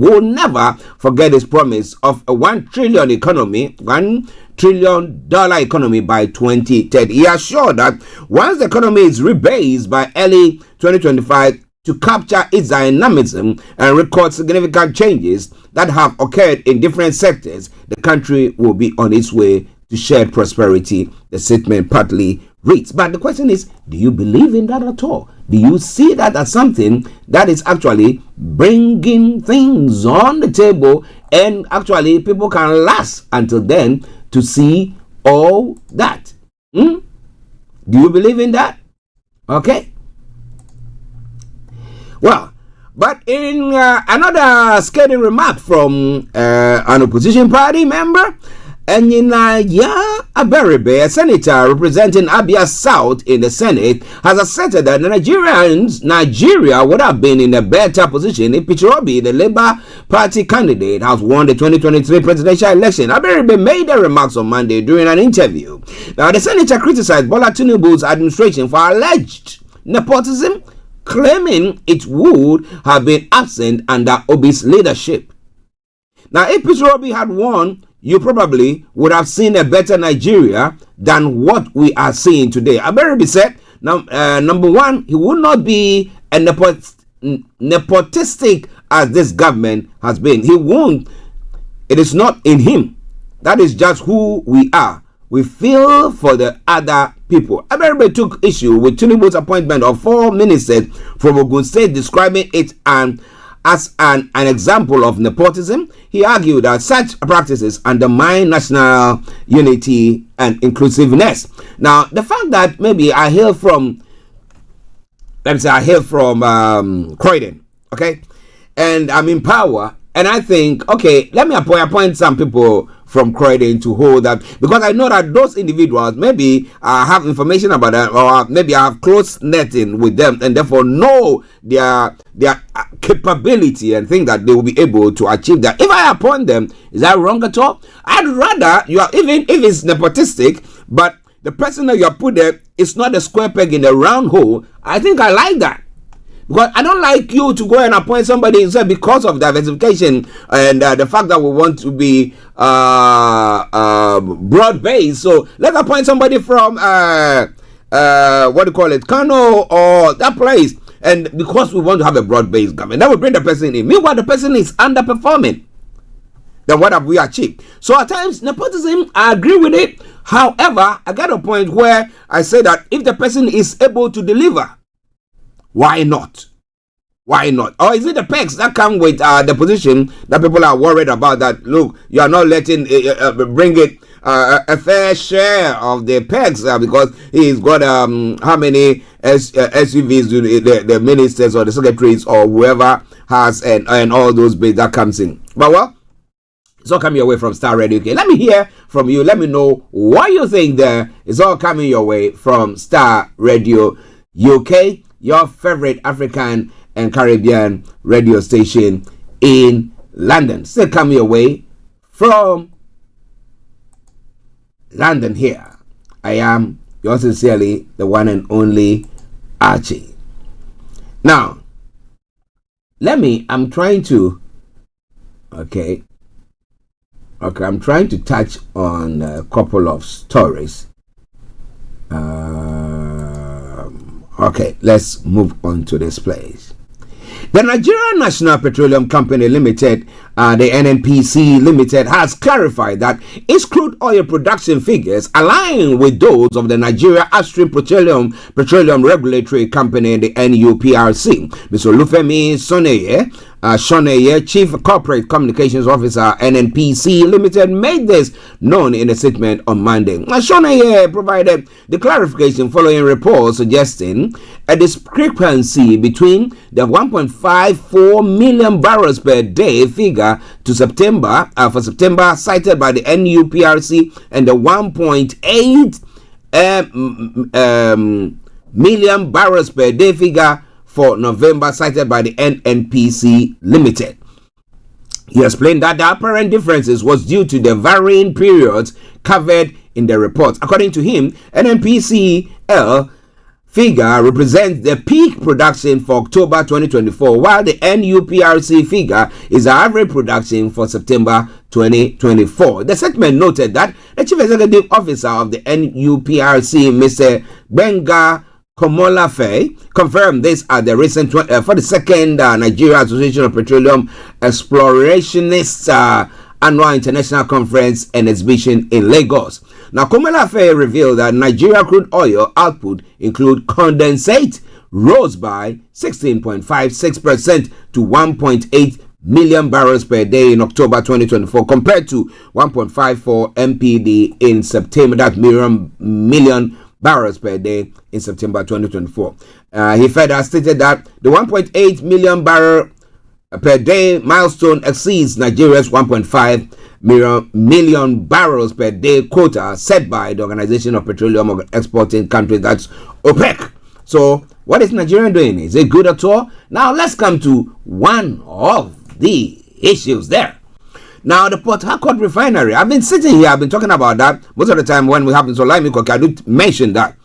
will never forget his promise of a $1 trillion economy, $1 trillion economy by 2030. He assured that once the economy is rebased by early 2025 to capture its dynamism and record significant changes that have occurred in different sectors, the country will be on its way to shared prosperity, the statement partly reads. But the question is, do you believe in that at all? Do you see that as something that is actually bringing things on the table, and actually people can last until then to see all that? Do you believe in that? Okay. Well, but in another scathing remark from an opposition party member, Enyinaya Aberibe, a senator representing Abia South in the Senate, has asserted that Nigeria would have been in a better position if Peter Obi, the Labour Party candidate, has won the 2023 presidential election. Aberibe made the remarks on Monday during an interview. Now, the senator criticized Bola Tinubu's administration for alleged nepotism, claiming it would have been absent under Obi's leadership. Now, if Peter Obi had won, you probably would have seen a better Nigeria than what we are seeing today. Aberibe said, number one, he would not be a nepotistic as this government has been. He won't. It is not in him. That is just who we are. We feel for the other people. Aberibe took issue with Tinubu's appointment of 4 ministers from Ogun State, describing it as an example of nepotism. He argued that such practices undermine national unity and inclusiveness. Now, the fact that maybe I hail from Croydon, okay, and I'm in power, and I think, okay, let me appoint some people from Croydon to hold that, because I know that those individuals maybe have information about them, or maybe I have close netting with them, and therefore know their capability and think that they will be able to achieve that. If I appoint them, is that wrong at all? I'd rather even if it's nepotistic, but the person that you have put there is not a square peg in a round hole. I think I like that. Because I don't like you to go and appoint somebody instead because of diversification and the fact that we want to be broad-based. So let's appoint somebody from Kano or that place. And because we want to have a broad-based government, that will bring the person in. Meanwhile, the person is underperforming. Then what have we achieved? So at times, nepotism, I agree with it. However, I got a point where I say that if the person is able to deliver, why not? Why not? Or is it the pegs that come with the position that people are worried about, that, look, you are not letting bring it a fair share of the pegs because he's got how many SUVs do the ministers or the secretaries or whoever has and all those bits that comes in. But well, it's all coming your way from Starr Radio UK. Let me hear from you. Let me know what you think there. It's all coming your way from Starr Radio UK, your favorite African and Caribbean radio station in London. Still coming your way from London here. I am yours sincerely, the one and only Archie. Now, I'm trying to touch on a couple of stories. Okay, let's move on to this place. The Nigerian National Petroleum Company Limited, the NNPC Limited, has clarified that its crude oil production figures align with those of the Nigeria Upstream Petroleum Regulatory Company, the NUPRC. Mr. Olufemi Soneye, Shoneye, Chief Corporate Communications Officer, NNPC Limited, made this known in a statement on Monday. Shoneye provided the clarification following reports suggesting a discrepancy between the 1.54 million barrels per day figure to September for September cited by the NUPRC and the 1.8 million barrels per day figure for November cited by the NNPC Limited. He explained that the apparent differences was due to the varying periods covered in the report. According to him, NNPCL figure represents the peak production for October 2024, while the NUPRC figure is the average production for September 2024. The statement noted that the Chief Executive Officer of the NUPRC, Mr. Benga Komolafe, confirmed this at the recent 42nd Nigeria Association of Petroleum Explorationists annual international conference and exhibition in Lagos. Now, Komolafe revealed that Nigeria crude oil output, include condensate, rose by 16.56% to 1.8 million barrels per day in October 2024 compared to 1.54 MPD in September, that million barrels per day in September 2024. He further stated that the 1.8 million barrel per day milestone exceeds Nigeria's 1.5 million barrels per day quota set by the Organization of Petroleum Exporting Countries, that's OPEC. So what is Nigeria doing? Is it good at all? Now let's come to one of the issues there. Now, the Port Harcourt refinery, I've been sitting here, I've been talking about that most of the time when we have in Olayomi, Koiki, I do mention that.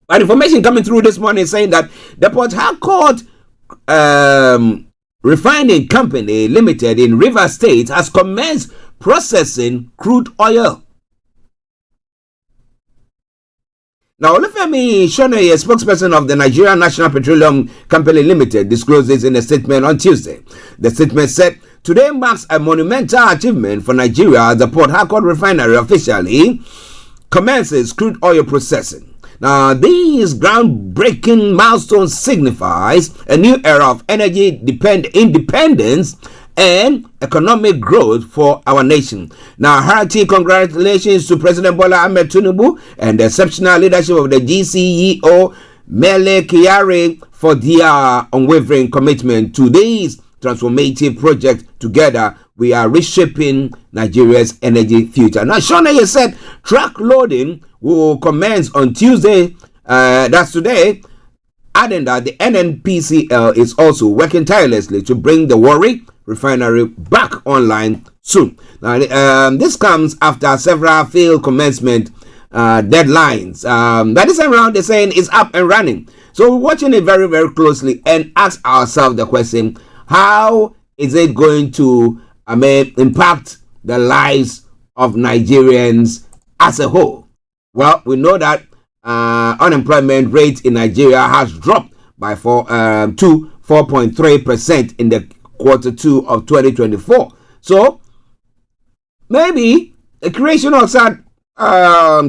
But information coming through this morning saying that the Port Harcourt Refining Company Limited in Rivers State has commenced processing crude oil. Now, Olufemi Shoneye, a spokesperson of the Nigerian National Petroleum Company Limited, disclosed this in a statement on Tuesday. The statement said, "Today marks a monumental achievement for Nigeria as the Port Harcourt refinery officially commences crude oil processing. Now, these groundbreaking milestones signifies a new era of energy independence and economic growth for our nation. Now, hearty congratulations to President Bola Ahmed Tinubu and the exceptional leadership of the GCEO, Mele Kyari, for their unwavering commitment to this transformative project. Together, we are reshaping Nigeria's energy future." Now, Shoneye said truck loading will commence on Tuesday, that's today, adding that the NNPCL is also working tirelessly to bring the Warri refinery back online soon. Now, this comes after several failed commencement deadlines. But this time around, they're saying it's up and running. So we're watching it very, very closely and ask ourselves the question, how is it going to impact the lives of Nigerians as a whole? Well, we know that unemployment rate in Nigeria has dropped by 4.3% in the Q2 of 2024. So maybe the creation of such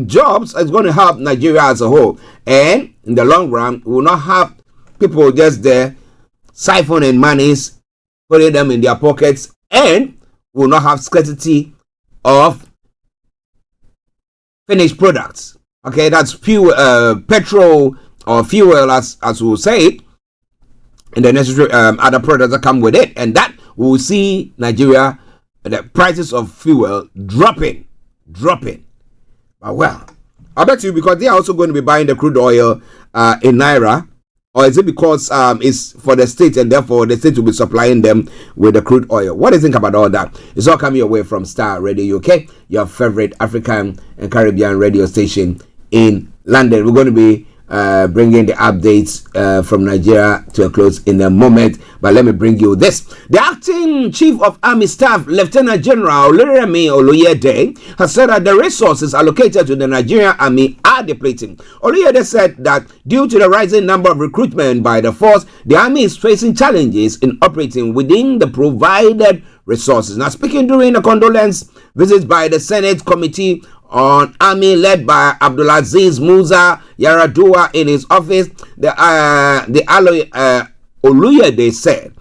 jobs is going to help Nigeria as a whole, and in the long run, we will not have people just there siphoning monies, putting them in their pockets, and we will not have scarcity of finished products. Okay, that's fuel, petrol or fuel, as we'll say it, and the necessary other products that come with it, and that we will see Nigeria, the prices of fuel dropping. But well, I bet you, because they are also going to be buying the crude oil in Naira, or is it because it's for the state and therefore the state will be supplying them with the crude oil? What do you think about all that? It's all coming your way from Starr Radio UK, your favorite African and Caribbean radio station in London. We're going to be bringing the updates from Nigeria to a close in a moment, but let me bring you this. The acting chief of army staff, Lieutenant General Olayomi Oloyede, has said that the resources allocated to the Nigerian army are depleting. Oloyede said that due to the rising number of recruitment by the force, the army is facing challenges in operating within the provided resources. Now, speaking during a condolence visit by the Senate Committee on Army led by Abdulaziz Musa Yaradua in his office, the Oluyede said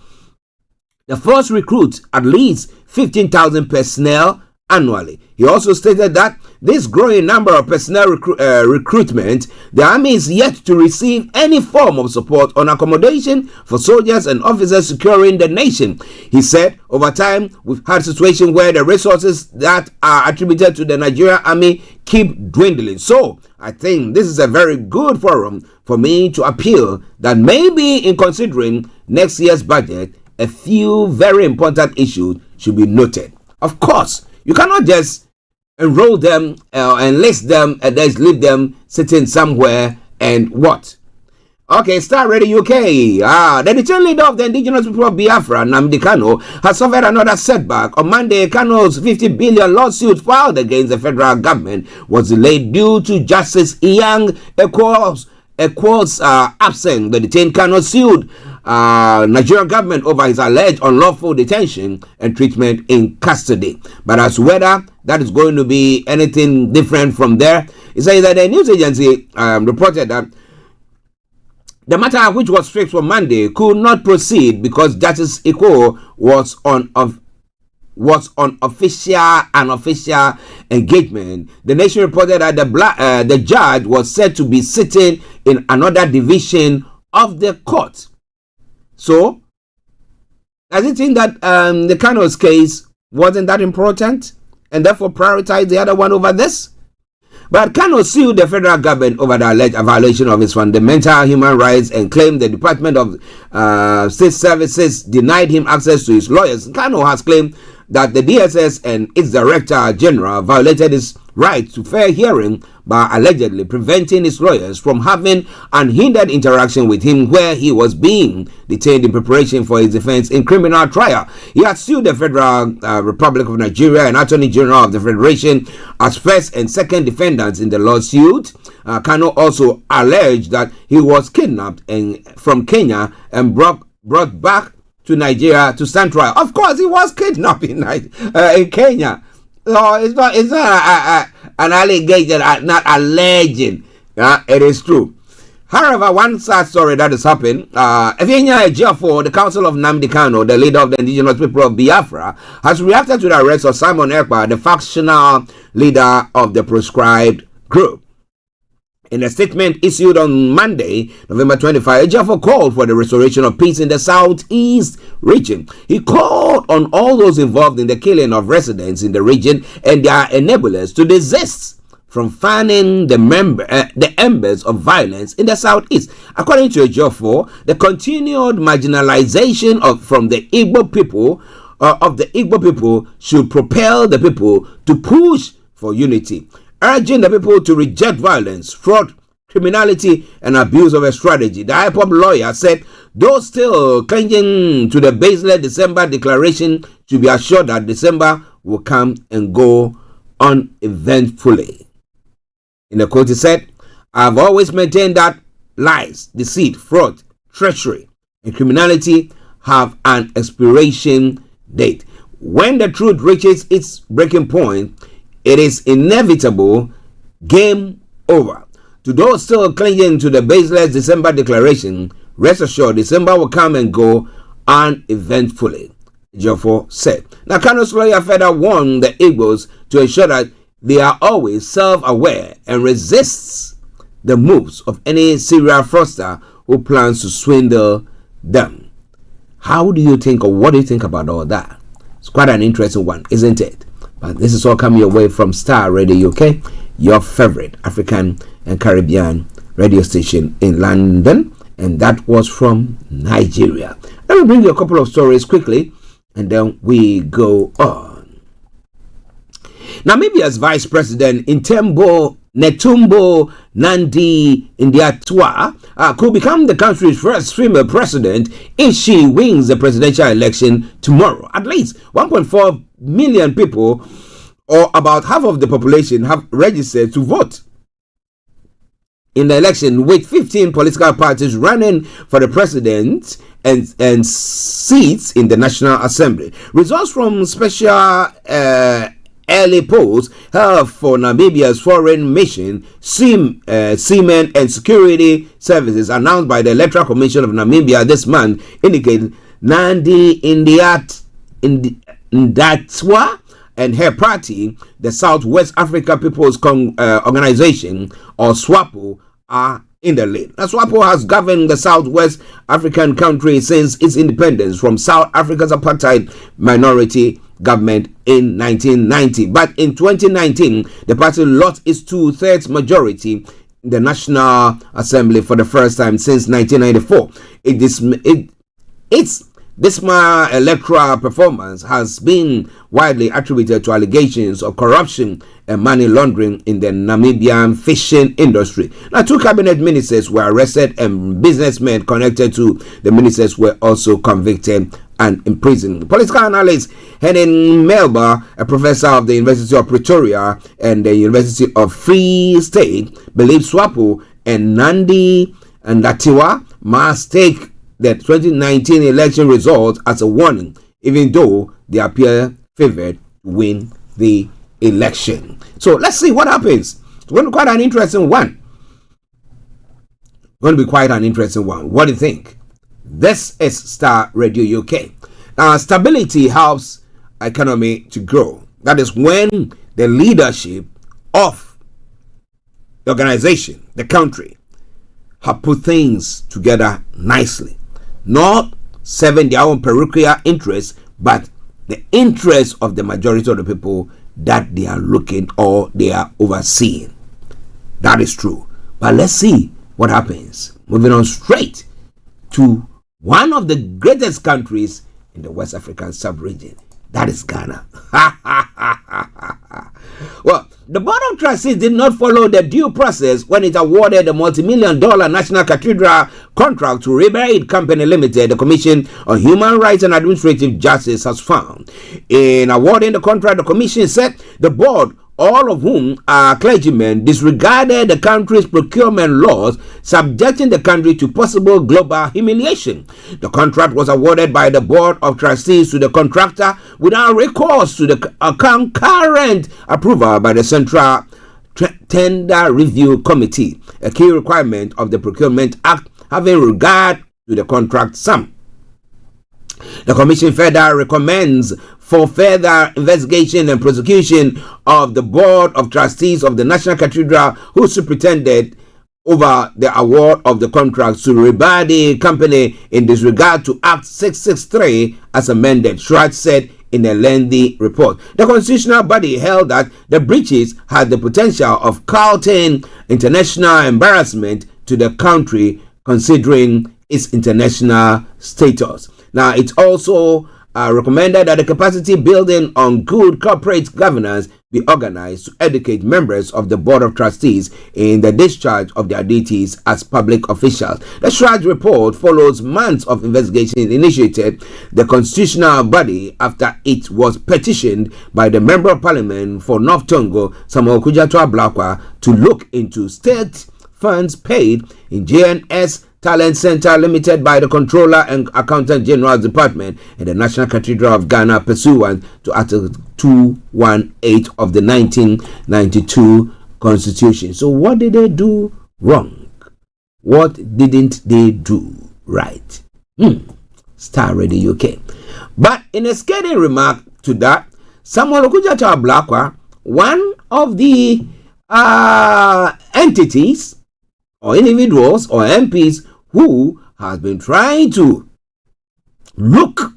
the force recruits at least 15,000 personnel annually. He also stated that this growing number of personnel recruitment, the army is yet to receive any form of support on accommodation for soldiers and officers securing the nation. He said, over time, we've had a situation where the resources that are attributed to the Nigerian army keep dwindling. So, I think this is a very good forum for me to appeal that maybe in considering next year's budget, a few very important issues should be noted. Of course, you cannot just enroll them, enlist them, and then leave them sitting somewhere and what? Okay, Starr Radio UK. The return leader of the indigenous people of Biafra, Nnamdi Kanu, has suffered another setback. On Monday, Kanu's 50 billion lawsuit filed against the federal government was delayed due to Justice Iyang Ekwo's absence. The detained Kanu sued Nigerian government over his alleged unlawful detention and treatment in custody. But as to whether that is going to be anything different from there, it says that the news agency reported that the matter, which was fixed for Monday, could not proceed because Justice Ekwo was on unofficial engagement. The Nation reported that the judge was said to be sitting in another division of the court. So, does it think that the Kano's case wasn't that important and therefore prioritize the other one over this? But Kano sued the federal government over the alleged violation of his fundamental human rights and claimed the Department of State Services denied him access to his lawyers. Kano has claimed that the DSS and its Director General violated his right to fair hearing by allegedly preventing his lawyers from having unhindered interaction with him where he was being detained in preparation for his defense in criminal trial. He had sued the Federal Republic of Nigeria and Attorney General of the Federation as first and second defendants in the lawsuit. Kano also alleged that he was kidnapped from Kenya and brought back to Nigeria to stand trial. Of course, he was kidnapped in Kenya. So it's not an allegation, not alleging. It is true. However, one sad story that has happened. Efenya Ejiofor, the Council of Nnamdi Kanu, the leader of the indigenous people of Biafra, has reacted to the arrest of Simon Ekpa, the factional leader of the proscribed group. In a statement issued on Monday, November 25, Ejiofor called for the restoration of peace in the southeast region. He called on all those involved in the killing of residents in the region and their enablers to desist from fanning the embers of violence in the southeast. According to Ejiofor, the continued marginalization from the Igbo people should propel the people to push for unity, urging the people to reject violence, fraud, criminality, and abuse of a strategy. The IPOB lawyer said those still clinging to the baseless December declaration should be assured that December will come and go uneventfully. In the quote, he said, "I've always maintained that lies, deceit, fraud, treachery, and criminality have an expiration date. When the truth reaches its breaking point, it is inevitable, game over. To those still clinging to the baseless December declaration, rest assured December will come and go uneventfully," Ejiofor said. Now, Kanu's lawyer further warned the Igbos to ensure that they are always self-aware and resists the moves of any serial fraudster who plans to swindle them. How do you think, or what do you think about all that? It's quite an interesting one, isn't it? But this is all coming your way from Starr Radio UK, your favorite African and Caribbean radio station in London. And that was from Nigeria. Let me bring you a couple of stories quickly, and then we go on. Namibia's Vice President Netumbo Nandi Ndaitwah could become the country's first female president if she wins the presidential election tomorrow. At least 1.4 million people, or about half of the population, have registered to vote in the election, with 15 political parties running for the president and seats in the National Assembly. Results from special early polls held for Namibia's foreign mission, Seamen and Security Services, announced by the Electoral Commission of Namibia this month, indicated Nandi Ndaitwa and her party, the Southwest Africa People's Organization, or SWAPO, are in the lead. Now, SWAPO has governed the Southwest African country since its independence from South Africa's apartheid minority government in 1990. But in 2019, the party lost its 2/3 majority in the National Assembly for the first time since 1994. Its dismal electoral performance has been widely attributed to allegations of corruption and money laundering in the Namibian fishing industry. Now, 2 cabinet ministers were arrested and businessmen connected to the ministers were also convicted and imprisoned. Political analyst Helen Melba, a professor of the University of Pretoria and the University of Free State, believes SWAPO and Nandi Ndaitwa must take the 2019 election results as a warning, even though they appear favored to win the election. So let's see what happens. It's going to be quite an interesting one. What do you think? This is Star Radio UK. Now, stability helps economy to grow. That is when the leadership of the organization, the country, have put things together nicely. Not serving their own parochial interests, but the interests of the majority of the people that they are looking or they are overseeing. That is true. But let's see what happens. Moving on straight to one of the greatest countries in the West African sub-region. That is Ghana. Well, the Board of Trustees did not follow the due process when it awarded the multi-million-dollar National Cathedral contract to River Company Limited. The Commission on Human Rights and Administrative Justice has found. In awarding the contract, the Commission said the board, all of whom are clergymen, disregarded the country's procurement laws, subjecting the country to possible global humiliation. The contract was awarded by the Board of Trustees to the contractor without recourse to the concurrent approval by the Central Tender Review Committee, a key requirement of the Procurement Act having regard to the contract sum. The Commission further recommends for further investigation and prosecution of the Board of Trustees of the National Cathedral, who superintended over the award of the contracts to River Company in disregard to Act 663 as amended, Schwartz said in a lengthy report. The constitutional body held that the breaches had the potential of causing international embarrassment to the country considering its international status. Now, it also recommended that the capacity building on good corporate governance be organized to educate members of the Board of Trustees in the discharge of their duties as public officials. The Schwartz report follows months of investigation initiated the constitutional body after it was petitioned by the Member of Parliament for North Tongo, Samuel Kujato Ablakwa, to look into state funds paid in JNS Talent Center Limited by the Controller and Accountant General's Department in the National Cathedral of Ghana pursuant to Article 218 of the 1992 Constitution. So what did they do wrong? What didn't they do right? Star Radio UK. But in a scathing remark to that, Samuel Okujato Ablakwa, one of the entities or individuals or MPs who has been trying to look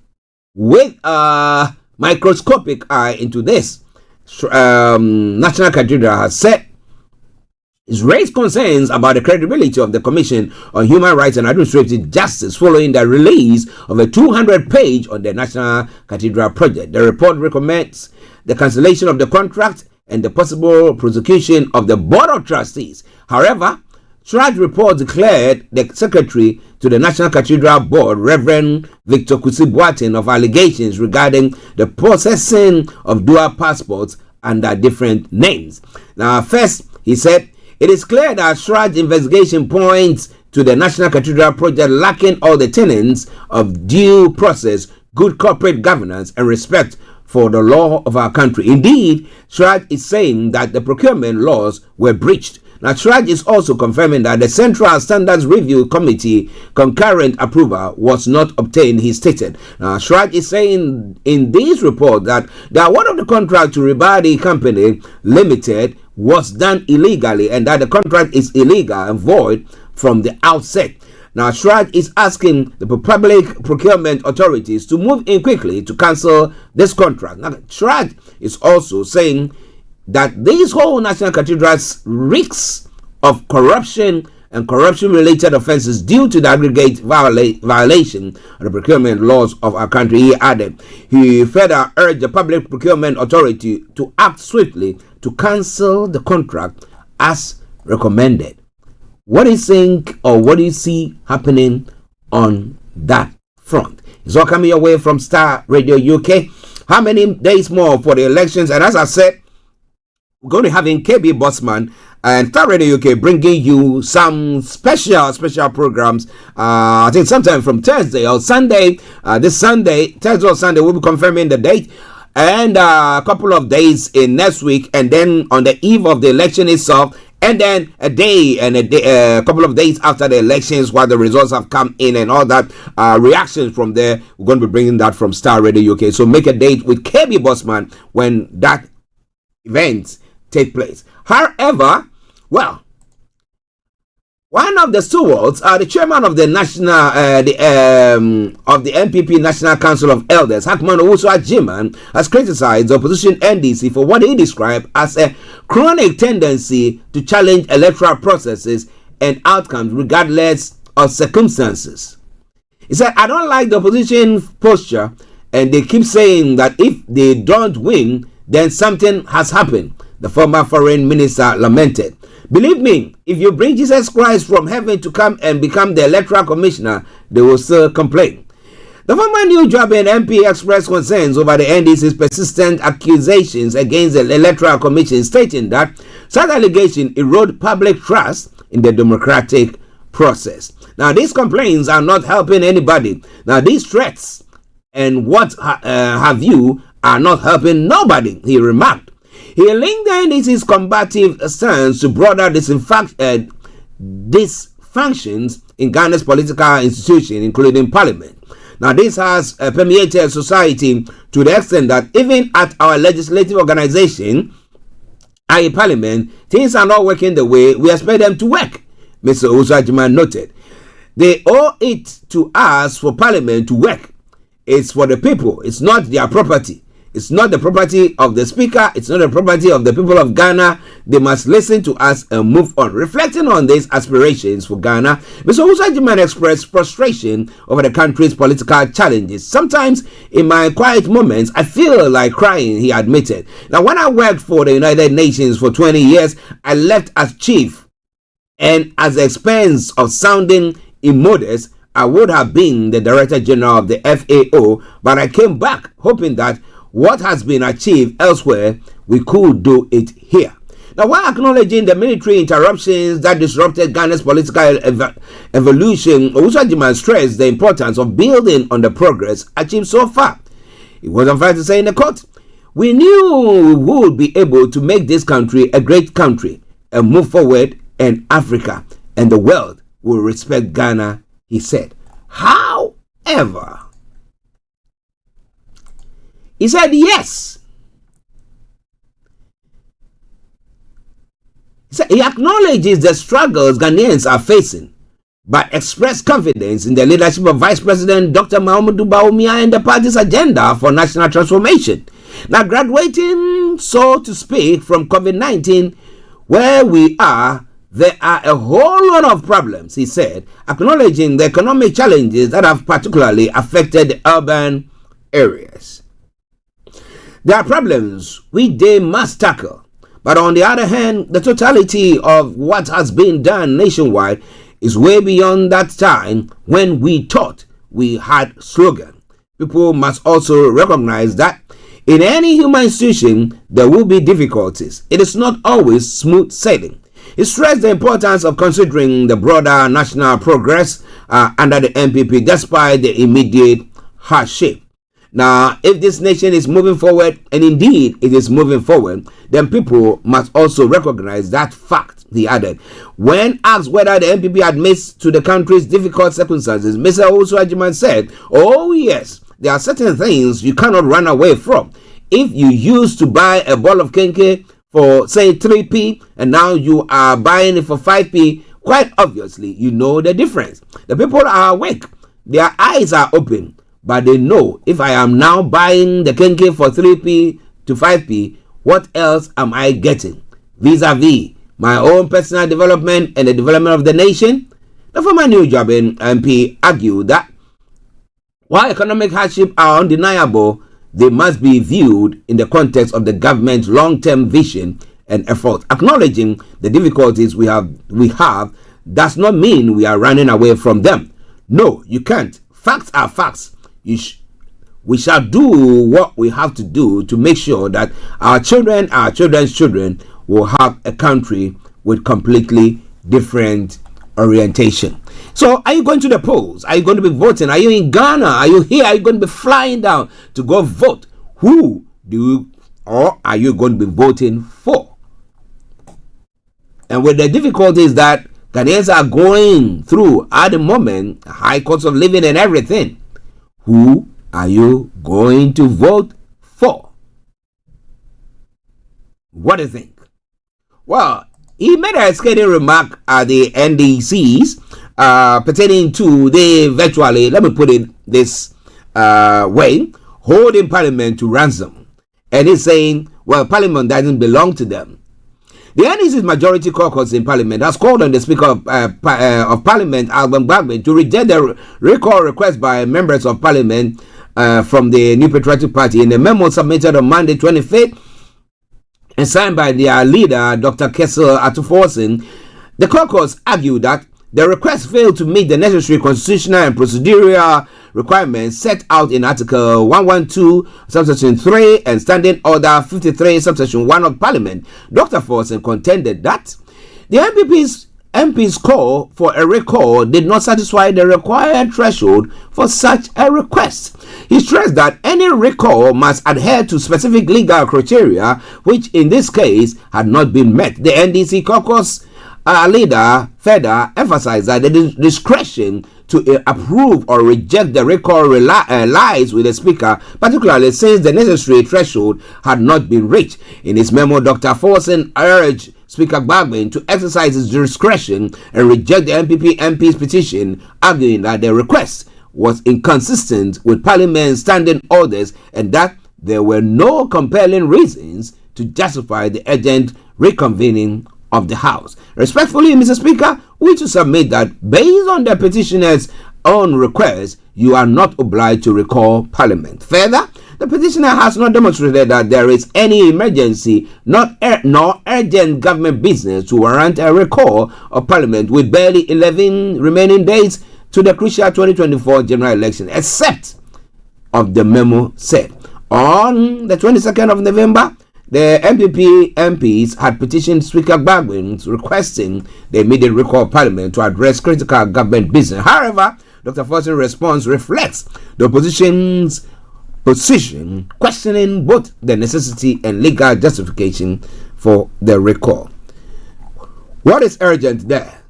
with a microscopic eye into this National Cathedral, has said is raised concerns about the credibility of the Commission on Human Rights and Administrative Justice following the release of a 200-page on the National Cathedral project. The report recommends the cancellation of the contract and the possible prosecution of the Board of Trustees. However, Schwartz report declared the secretary to the National Cathedral Board, Reverend Victor Kusi-Boateng, of allegations regarding the processing of dual passports under different names. Now, first, he said, it is clear that Schwartz's investigation points to the National Cathedral project lacking all the tenets of due process, good corporate governance, and respect for the law of our country. Indeed, Schwartz is saying that the procurement laws were breached. Now, Shraj is also confirming that the Central Standards Review Committee concurrent approval was not obtained, he stated. Now, Shraj is saying in this report that the award of the contract to Ribadi Company Limited was done illegally and that the contract is illegal and void from the outset. Now, Shraj is asking the public procurement authorities to move in quickly to cancel this contract. Now, Shraj is also saying that these whole National Cathedrals reeks of corruption and corruption-related offences due to the aggregate violation of the procurement laws of our country, he added. He further urged the Public Procurement Authority to act swiftly to cancel the contract as recommended. What do you think, or what do you see happening on that front? It's all coming your way from Starr Radio UK. How many days more for the elections? And as I said, we're going to have in KB Bossman and Starr Radio UK bringing you some special programs. I think sometime from Thursday or Sunday. This Sunday, Thursday or Sunday, we'll be confirming the date. And a couple of days in next week. And then on the eve of the election itself. And then a couple of days after the elections, while the results have come in and all that, reactions from there, we're going to be bringing that from Starr Radio UK. So make a date with KB Bossman when that event take place. However, well, one of the stewards, the chairman of the national, of the NPP National Council of Elders, Hakman Owusu Ajiman, has criticized the opposition NDC for what he described as a chronic tendency to challenge electoral processes and outcomes regardless of circumstances. He said, I don't like the opposition posture, and they keep saying that if they don't win, then something has happened, the former foreign minister lamented. Believe me, if you bring Jesus Christ from heaven to come and become the electoral commissioner, they will still complain. The former New Jobbing MP expressed concerns over the NDC's persistent accusations against the Electoral Commission, stating that such allegations erode public trust in the democratic process. Now, these complaints are not helping anybody. Now, these threats and what have you are not helping nobody, he remarked. He linked the NDC's combative stance to broader dysfunctions in Ghana's political institution, including parliament. Now, this has permeated society to the extent that even at our legislative organization, i.e. parliament, things are not working the way we expect them to work, Mr. Osajiman noted. They owe it to us for parliament to work. It's for the people. It's not their property. It's not the property of the speaker. It's not the property of the people of Ghana. They must listen to us and move on. Reflecting on these aspirations for Ghana, Mr. Osajiman expressed frustration over the country's political challenges. Sometimes in my quiet moments, I feel like crying, he admitted. Now, when I worked for the United Nations for 20 years, I left as chief. And at the expense of sounding immodest, I would have been the Director General of the FAO, but I came back hoping that what has been achieved elsewhere, we could do it here. Now, while acknowledging the military interruptions that disrupted Ghana's political evolution, Owusu-Agyemang stressed the importance of building on the progress achieved so far. He was on fire to say in the court, we knew we would be able to make this country a great country and move forward, and Africa and the world will respect Ghana, he said. However, he said yes. He acknowledges the struggles Ghanaians are facing, but expressed confidence in the leadership of Vice President Dr. Mahamudu Bawumia and the party's agenda for national transformation. Now, graduating, so to speak, from COVID-19, where we are, there are a whole lot of problems, he said, acknowledging the economic challenges that have particularly affected the urban areas. There are problems which they must tackle, but on the other hand, the totality of what has been done nationwide is way beyond that time when we thought we had slogan. People must also recognize that in any human institution, there will be difficulties. It is not always smooth sailing. He stressed the importance of considering the broader national progress under the NPP despite the immediate hardship. Now, if this nation is moving forward, and indeed it is moving forward, then people must also recognize that fact, he added. When asked whether the NPP admits to the country's difficult circumstances, Mr. Osuajiman said, oh yes, there are certain things you cannot run away from. If you used to buy a ball of kenke for, say, 3p, and now you are buying it for 5p, quite obviously, you know the difference. The people are awake. Their eyes are open. But they know, if I am now buying the kenke for 3p to 5p, what else am I getting? Vis-a-vis my own personal development and the development of the nation. The former New Jobin MP argued that while economic hardship are undeniable, they must be viewed in the context of the government's long-term vision and effort. Acknowledging the difficulties we have does not mean we are running away from them. No, you can't. Facts are facts. We shall do what we have to do to make sure that our children, our children's children will have a country with completely different orientation. So are you going to the polls? Are you going to be voting? Are you in Ghana? Are you here? Are you going to be flying down to go vote? Or are you going to be voting for? And with the difficulties that Ghanaians are going through at the moment, high cost of living and everything, who are you going to vote for? What do you think? Well, he made a scathing remark at the NDCs pertaining to the virtually, let me put it this way, holding Parliament to ransom. And he's saying, well, Parliament doesn't belong to them. The NDC's majority caucus in Parliament has called on the Speaker of Parliament, Alban Gbagbe, to reject the recall request by members of Parliament from the New Patriotic Party. In a memo submitted on Monday 25th and signed by their leader, Dr. Kessel Atuforsen, the caucus argued that the request failed to meet the necessary constitutional and procedural requirements set out in Article 112, subsection 3 and Standing Order 53, subsection 1 of Parliament. Dr. Forsen contended that the MP's call for a recall did not satisfy the required threshold for such a request. He stressed that any recall must adhere to specific legal criteria, which in this case had not been met. The NDC caucus leader further emphasized that the discretion to approve or reject the recall lies with the Speaker, particularly since the necessary threshold had not been reached. In his memo, Dr. Forsen urged Speaker Gbagbe to exercise his discretion and reject the MP's petition, arguing that the request was inconsistent with Parliament's standing orders and that there were no compelling reasons to justify the urgent reconvening of the House. Respectfully, Mr. Speaker, we to submit that based on the petitioner's own request, you are not obliged to recall Parliament. Further, the petitioner has not demonstrated that there is any emergency nor urgent government business to warrant a recall of Parliament with barely 11 remaining days to the crucial 2024 general election, except of the memo said. On the 22nd of November, the MPs had petitioned Speaker Gbagbe requesting the immediate recall of Parliament to address critical government business. However, Dr. Forsen's response reflects the opposition's position, questioning both the necessity and legal justification for the recall. What is urgent there?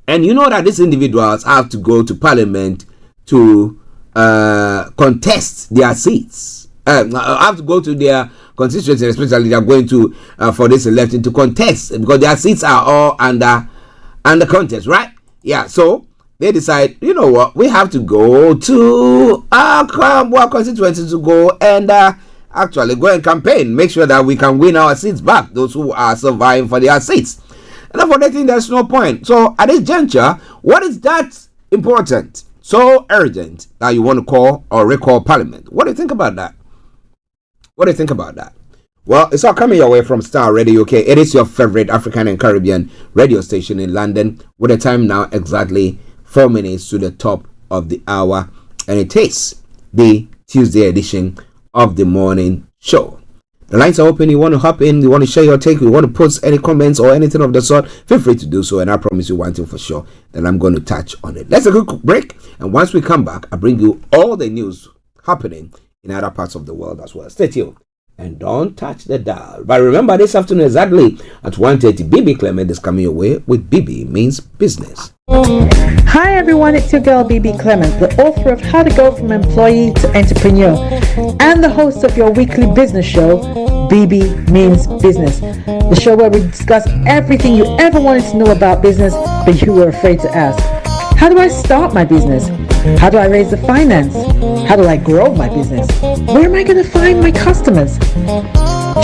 And you know that these individuals have to go to Parliament to contest their seats. Have to go to their constituency, especially they are going to for this election to contest, because their seats are all under contest, right? Yeah, so they decide, you know what, we have to go to our constituency to go and actually go and campaign, make sure that we can win our seats back, those who are surviving for their seats. And therefore they think there's no point. So at this juncture, what is that important, so urgent, that you want to call or recall Parliament? What do you think about that? What do you think about that? Well, it's all coming your way from Starr Radio UK. It is your favorite African and Caribbean radio station in London, with the time now exactly 4 minutes to the top of the hour. And it is the Tuesday edition of the morning show. The lines are open. You want to hop in, you want to share your take, you want to post any comments or anything of the sort, feel free to do so. And I promise you one thing for sure, that I'm going to touch on it. Let's take a quick break. And once we come back, I bring you all the news happening in other parts of the world as well. Stay tuned and don't touch the dial. But remember, this afternoon exactly at 1:30, BB Clement is coming your way with BB Means Business. Hi everyone, it's your girl BB Clement, the author of How to Go from Employee to Entrepreneur and the host of your weekly business show, BB Means Business, the show where we discuss everything you ever wanted to know about business but you were afraid to ask. How do I start my business? How do I raise the finance? How do I grow my business? Where am I going to find my customers?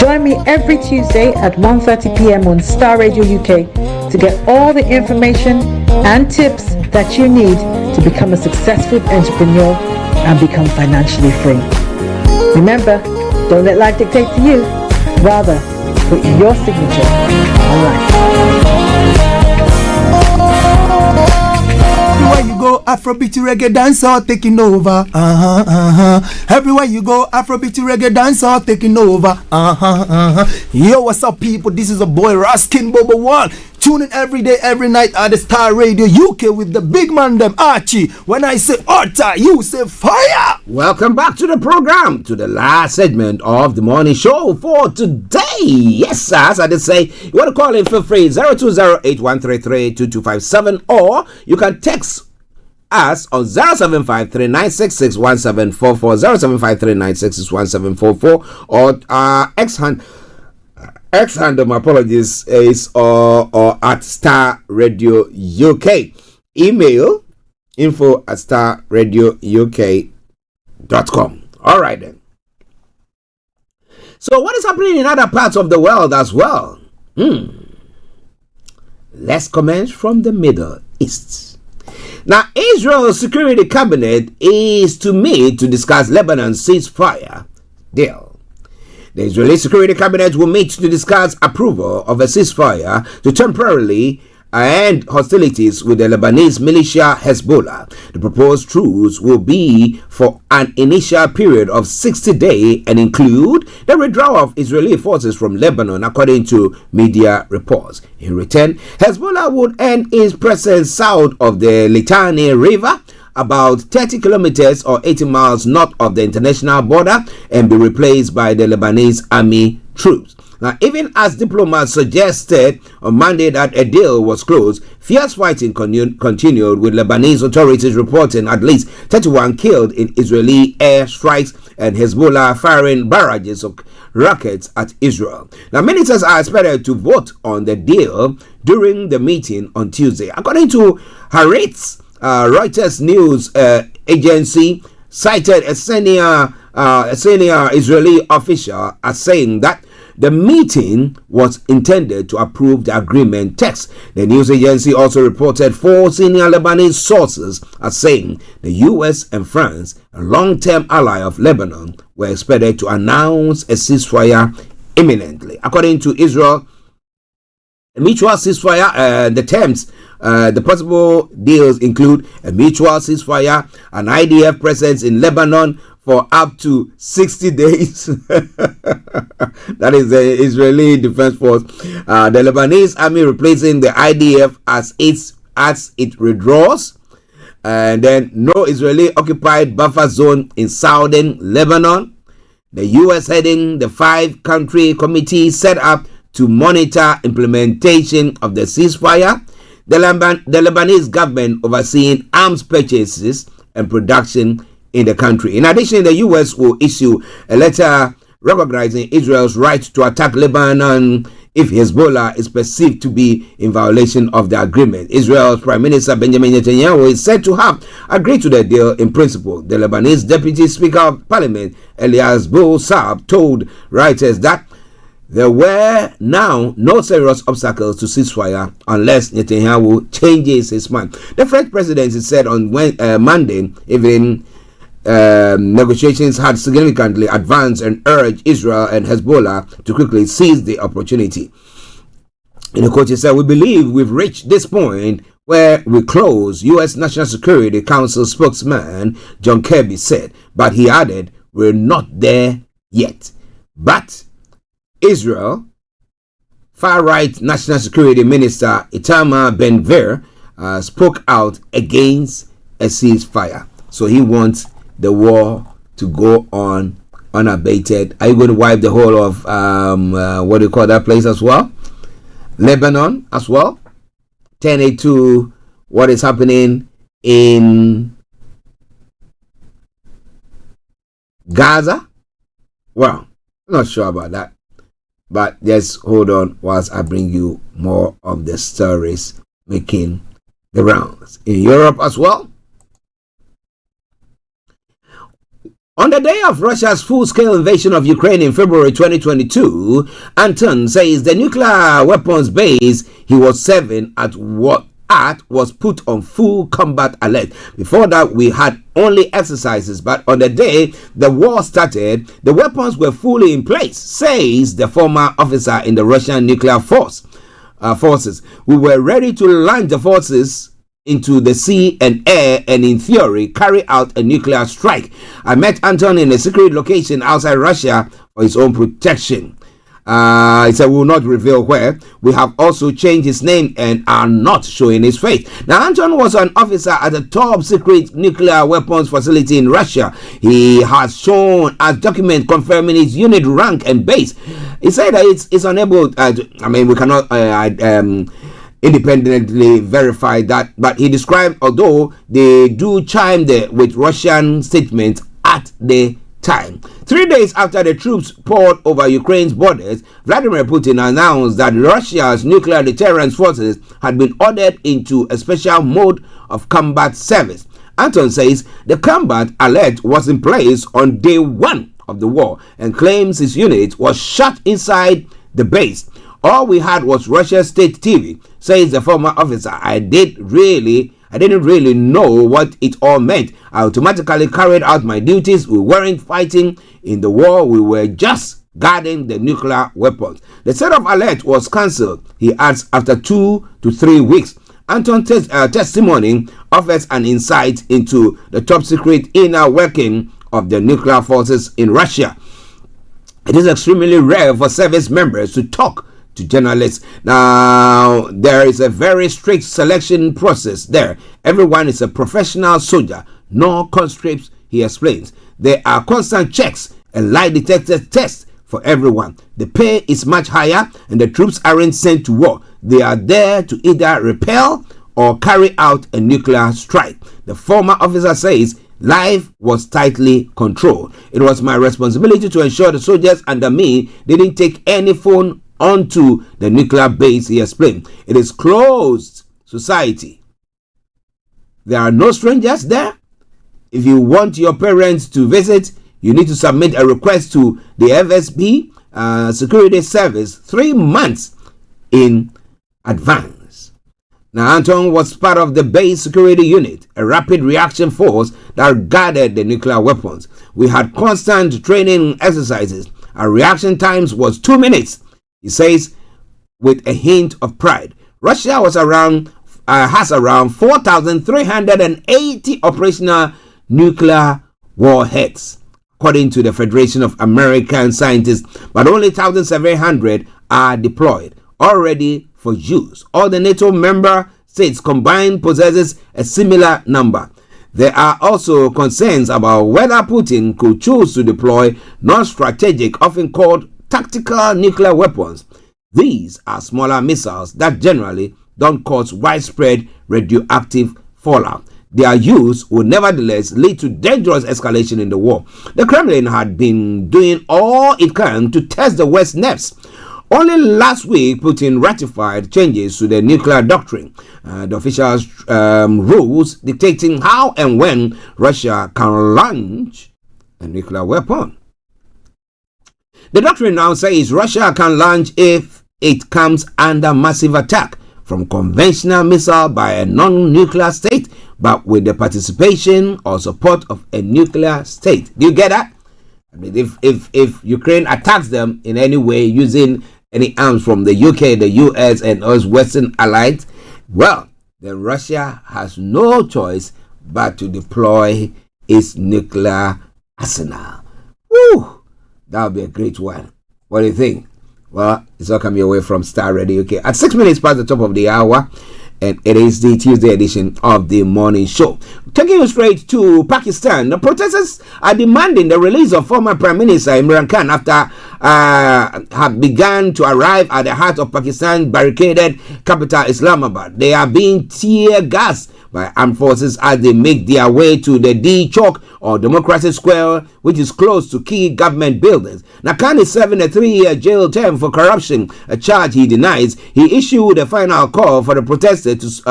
Join me every Tuesday at 1:30 p.m. on Starr Radio UK to get all the information and tips that you need to become a successful entrepreneur and become financially free. Remember, don't let life dictate to you. Rather, put your signature on life. Everywhere you go, Afrobeat reggae dancehall taking over. Everywhere you go, Afrobeat reggae dancehall taking over. Yo, what's up, people? This is a boy Raskin Bobo One. Tune in every day, every night at the Starr Radio UK with the big man them Archie. When I say order, you say fire. Welcome back to the program, to the last segment of the morning show for today. Yes, sir, as I did say, you want to call in, feel free, 020-8133-2257, or you can text us on 0753-966-1744, 0753-966-1744, or X handle, my apologies, is or at Starr Radio UK. Email info@starradiouk.com. All right then. So what is happening in other parts of the world as well? Let's commence from the Middle East. Now, Israel's Security Cabinet is to meet to discuss Lebanon's ceasefire deal. The Israeli Security Cabinet will meet to discuss approval of a ceasefire to temporarily end hostilities with the Lebanese militia Hezbollah. The proposed truce will be for an initial period of 60 days and include the withdrawal of Israeli forces from Lebanon, according to media reports. In return, Hezbollah would end its presence south of the Litani River, about 30 kilometers or 80 miles north of the international border, and be replaced by the Lebanese army troops. Now, even as diplomats suggested on Monday that a deal was closed, fierce fighting continued, with Lebanese authorities reporting at least 31 killed in Israeli air strikes and Hezbollah firing barrages of rockets at Israel. Now, ministers are expected to vote on the deal during the meeting on Tuesday. According to Haaretz, Reuters news agency cited a senior Israeli official as saying that the meeting was intended to approve the agreement text. The news agency also reported 4 senior Lebanese sources as saying the U.S. and France, a long-term ally of Lebanon, were expected to announce a ceasefire imminently. According to Israel, a mutual ceasefire, the terms, the possible deals include a mutual ceasefire, an IDF presence in Lebanon for up to 60 days. That is the Israeli Defense Force. The Lebanese army replacing the IDF as it withdraws. And then no Israeli occupied buffer zone in southern Lebanon. The U.S. heading the 5-country committee set up to monitor implementation of the ceasefire. The Lebanese government overseeing arms purchases and production in the country. In addition, the U.S. will issue a letter recognizing Israel's right to attack Lebanon if Hezbollah is perceived to be in violation of the agreement. Israel's Prime Minister Benjamin Netanyahu is said to have agreed to the deal in principle. The Lebanese Deputy Speaker of Parliament, Elias Bou Saab, told writers that there were now no serious obstacles to ceasefire unless Netanyahu changes his mind. The French presidency said on Monday evening negotiations had significantly advanced and urged Israel and Hezbollah to quickly seize the opportunity. In a quote, he said, "We believe we've reached this point where we close," U.S. National Security Council spokesman John Kirby said. But he added, "We're not there yet." But Israel far-right National Security Minister Itamar Ben-Gvir spoke out against a ceasefire. So he wants the war to go on unabated. Are you going to wipe the whole of what do you call that place as well? Lebanon as well. 1082, what is happening in Gaza? Well, not sure about that. But just hold on whilst I bring you more of the stories making the rounds. In Europe as well. On the day of Russia's full-scale invasion of Ukraine in February 2022, Anton says the nuclear weapons base he was serving at was put on full combat alert. Before that, we had only exercises, but on the day the war started, the weapons were fully in place, says the former officer in the Russian nuclear forces. We were ready to launch the forces into the sea and air and in theory carry out a nuclear strike. I met Anton in a secret location outside Russia for his own protection. He said we will not reveal where. We have also changed his name and are not showing his face. Now, Anton was an officer at a top secret nuclear weapons facility in Russia. He has shown us documents confirming his unit rank and base. He said that it's unable. We cannot independently verify that, but he described, although they do chime with Russian statements at the time. 3 days after the troops poured over Ukraine's borders, Vladimir Putin announced that Russia's nuclear deterrence forces had been ordered into a special mode of combat service. Anton says the combat alert was in place on day one of the war and claims his unit was shut inside the base. All we had was Russia's state TV, says the former officer. I didn't really know what it all meant. I automatically carried out my duties. We weren't fighting in the war. We were just guarding the nuclear weapons. The state of alert was cancelled, he adds, after 2 to 3 weeks. Anton's testimony offers an insight into the top secret inner working of the nuclear forces in Russia. It is extremely rare for service members to talk to journalists. Now, there is a very strict selection process there. Everyone is a professional soldier, no conscripts, he explains. There are constant checks and lie detector tests for everyone. The pay is much higher and the troops aren't sent to war. They are there to either repel or carry out a nuclear strike. The former officer says life was tightly controlled. It was my responsibility to ensure the soldiers under me didn't take any phone onto the nuclear base, he explained. It is closed society. There are no strangers there. If you want your parents to visit, you need to submit a request to the FSB security service 3 months in advance. Now, Anton was part of the base security unit, a rapid reaction force that guarded the nuclear weapons. We had constant training exercises. Our reaction times was 2 minutes. He says with a hint of pride. Russia has around 4,380 operational nuclear warheads, according to the Federation of American Scientists, but only 1,700 are deployed already for use. All the NATO member states combined possesses a similar number. There are also concerns about whether Putin could choose to deploy non-strategic, often called tactical nuclear weapons. These are smaller missiles that generally don't cause widespread radioactive fallout. Their use would nevertheless lead to dangerous escalation in the war. The Kremlin had been doing all it can to test the West's nerves. Only last week, Putin ratified changes to the nuclear doctrine, the official rules dictating how and when Russia can launch a nuclear weapon. The doctrine now says Russia can launch if it comes under massive attack from conventional missile by a non-nuclear state, but with the participation or support of a nuclear state. Do you get that? I mean, if Ukraine attacks them in any way using any arms from the UK, the US, and us Western allies, well, then Russia has no choice but to deploy its nuclear arsenal. Woo! That would be a great one. What do you think? Well, it's all coming away from Starr Radio UK. At 6 minutes past the top of the hour, and it is the Tuesday edition of the morning show. Taking you straight to Pakistan, the protesters are demanding the release of former Prime Minister Imran Khan after have begun to arrive at the heart of Pakistan's barricaded capital Islamabad. They are being tear gassed by armed forces as they make their way to the D Chowk or Democracy Square, which is close to key government buildings. Now, Khan is serving a 3-year jail term for corruption, a charge he denies. He issued a final call for the protesters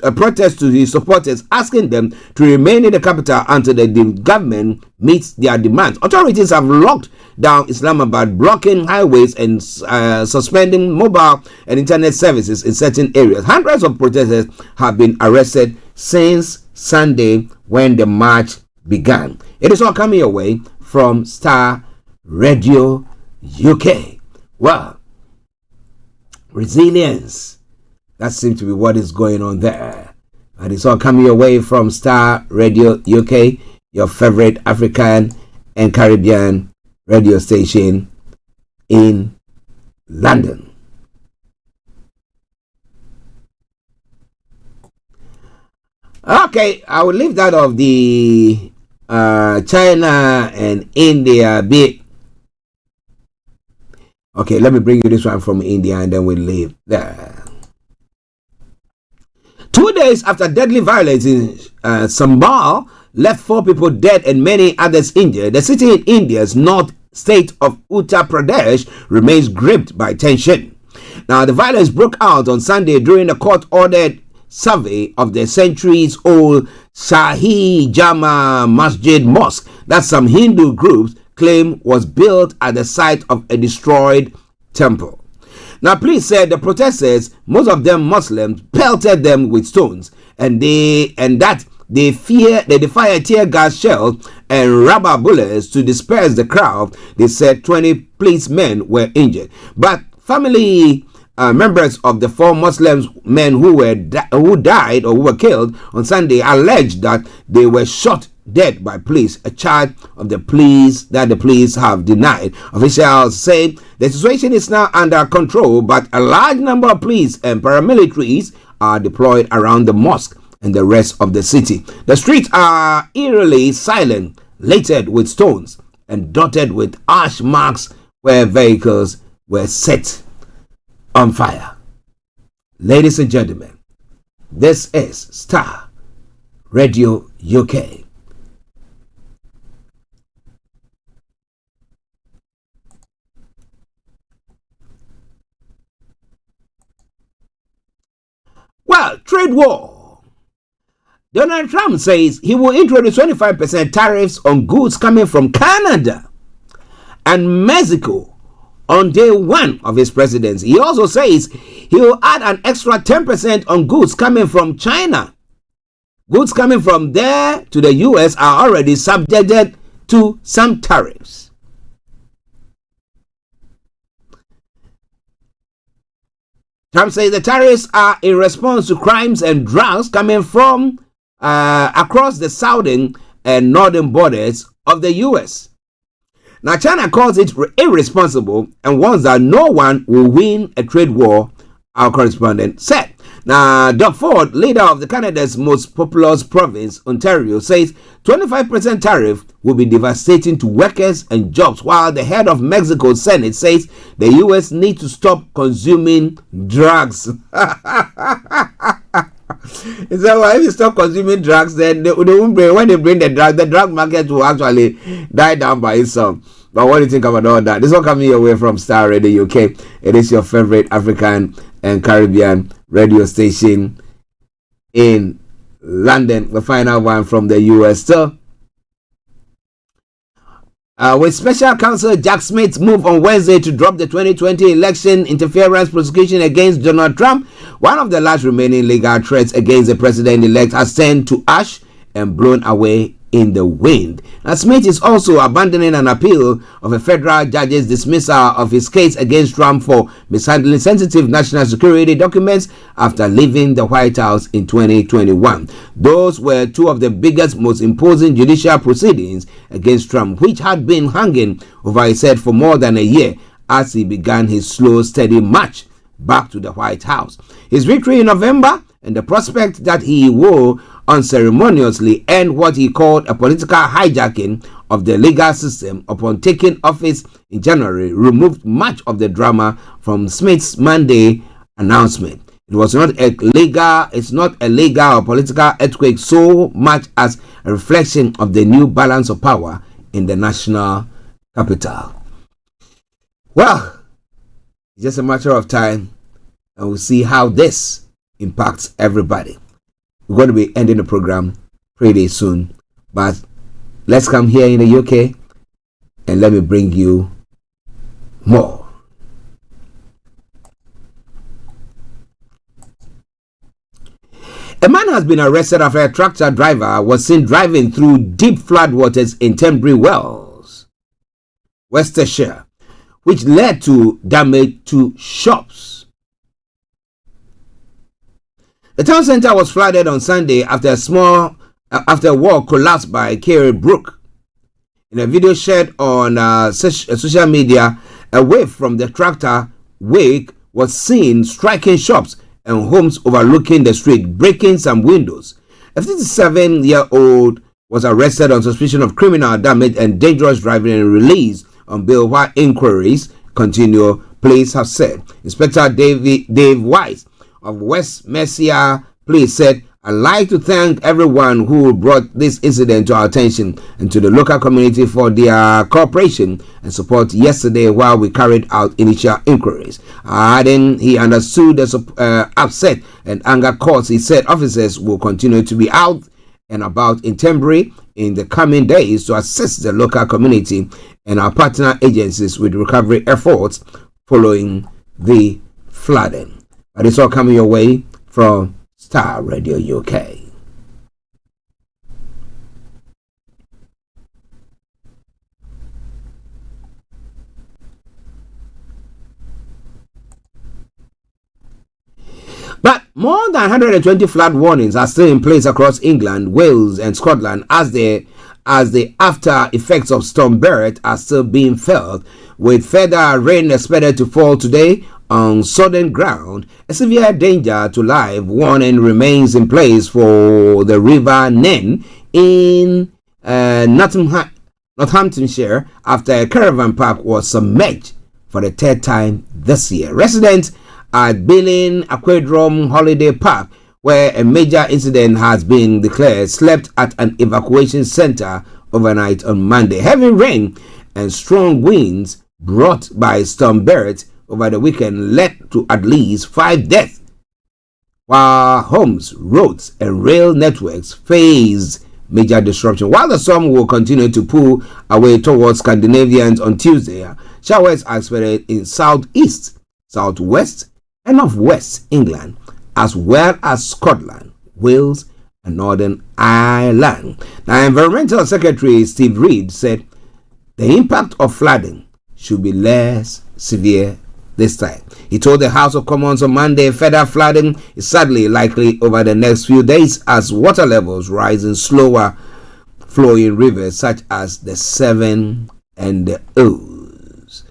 a protest to his supporters, asking them to remain in the capital until the government meets their demands. Authorities have locked down Islamabad, blocking highways and suspending mobile and internet services in certain areas. Hundreds of protesters have been arrested since Sunday when the march began. It is all coming your way from Starr Radio UK. Well, resilience. That seems to be what is going on there. And it's all coming your way from Starr Radio UK, your favorite African and Caribbean radio station in London. Okay, I will leave that of the China and India bit. Okay, let me bring you this one from India and then we'll leave there. 2 days after deadly violence in Sambal left 4 people dead and many others injured, the city in India's north state of Uttar Pradesh remains gripped by tension. Now, the violence broke out on Sunday during a court-ordered survey of the centuries-old Shahi Jama Masjid Mosque that some Hindu groups claim was built at the site of a destroyed temple. Now, police said the protesters, most of them Muslims, pelted them with stones, and they fired tear gas shells and rubber bullets to disperse the crowd. They said 20 policemen were injured, but family members of the 4 Muslim men who died or who were killed on Sunday alleged that they were shot dead by police, a charge of the police that the police have denied. Officials say the situation is now under control, but a large number of police and paramilitaries are deployed around the mosque and the rest of the city. The streets are eerily silent, littered with stones and dotted with ash marks where vehicles were set on fire. Ladies and gentlemen, this is Starr Radio UK. Well, trade war. Donald Trump says he will introduce 25% tariffs on goods coming from Canada and Mexico on day 1 of his presidency. He also says he will add an extra 10% on goods coming from China. Goods coming from there to the US are already subjected to some tariffs. Trump says the tariffs are in response to crimes and drugs coming from across the southern and northern borders of the U.S. Now, China calls it irresponsible and warns that no one will win a trade war, our correspondent said. Now, Doug Ford, leader of the Canada's most populous province, Ontario, says 25% tariff will be devastating to workers and jobs, while the head of Mexico's Senate says the U.S. needs to stop consuming drugs. He said, well, if you stop consuming drugs, then when they bring the drug market will actually die down by itself. But what do you think about all that? This one coming your way from Starr Radio UK. It is your favorite African and Caribbean radio station in London. The final one from the US. So, with Special Counsel Jack Smith's move on Wednesday to drop the 2020 election interference prosecution against Donald Trump, one of the last remaining legal threats against the president-elect has turned to ash and blown away in the wind. Now, Smith is also abandoning an appeal of a federal judge's dismissal of his case against Trump for mishandling sensitive national security documents after leaving the White House in 2021. Those were 2 of the biggest, most imposing judicial proceedings against Trump, which had been hanging over his head for more than a year as he began his slow, steady march back to the White House. His victory in November and the prospect that he will unceremoniously end what he called a political hijacking of the legal system upon taking office in January removed much of the drama from Smith's Monday announcement. It's not a legal or political earthquake so much as a reflection of the new balance of power in the national capital. Well, it's just a matter of time, and we'll see how this impacts everybody. We're going to be ending the program pretty soon, but let's come here in the UK and let me bring you more. A man has been arrested after a tractor driver was seen driving through deep floodwaters in Tenbury Wells, Worcestershire, which led to damage to shops. The town centre was flooded on Sunday after a wall collapsed by Kerry Brook. In a video shared on social media, a wave from the tractor wake was seen striking shops and homes overlooking the street, breaking some windows. A 57-year-old was arrested on suspicion of criminal damage and dangerous driving and released on bail while inquiries continue, police have said. Inspector Dave Weiss of West Mercia Police said, "I'd like to thank everyone who brought this incident to our attention and to the local community for their cooperation and support yesterday while we carried out initial inquiries." Adding he understood the upset and anger caused, he said officers will continue to be out and about in Tenbury in the coming days to assist the local community and our partner agencies with recovery efforts following the flooding. But it's all coming your way from Starr Radio UK. But more than 120 flood warnings are still in place across England, Wales and Scotland as the after effects of Storm Barrett are still being felt, with further rain expected to fall today on southern ground. A severe danger to life warning remains in place for the River Nen in Northamptonshire after a caravan park was submerged for the third time this year. Residents at Billing Aquadrome Holiday Park, where a major incident has been declared, slept at an evacuation center overnight on Monday. Heavy rain and strong winds brought by Storm Barrett over the weekend led to at least 5 deaths, while homes, roads, and rail networks faced major disruption. While the storm will continue to pull away towards Scandinavians on Tuesday, showers are expected in southeast, southwest, and northwest England, as well as Scotland, Wales, and Northern Ireland. Now, Environmental Secretary Steve Reid said the impact of flooding should be less severe this time. He told the House of Commons on Monday further flooding is sadly likely over the next few days as water levels rise in slower flowing rivers such as the Severn and the Ouse.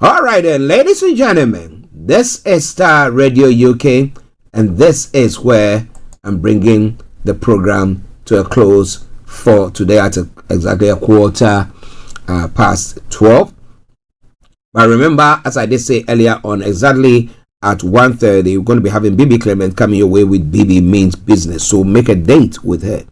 All right then, ladies and gentlemen, this is Starr Radio UK, and this is where I'm bringing the program to a close for today at exactly a quarter past 12. But remember, as I did say earlier on, exactly at 1:30, we're going to be having BB Clement coming your way with BB Means Business. So make a date with her.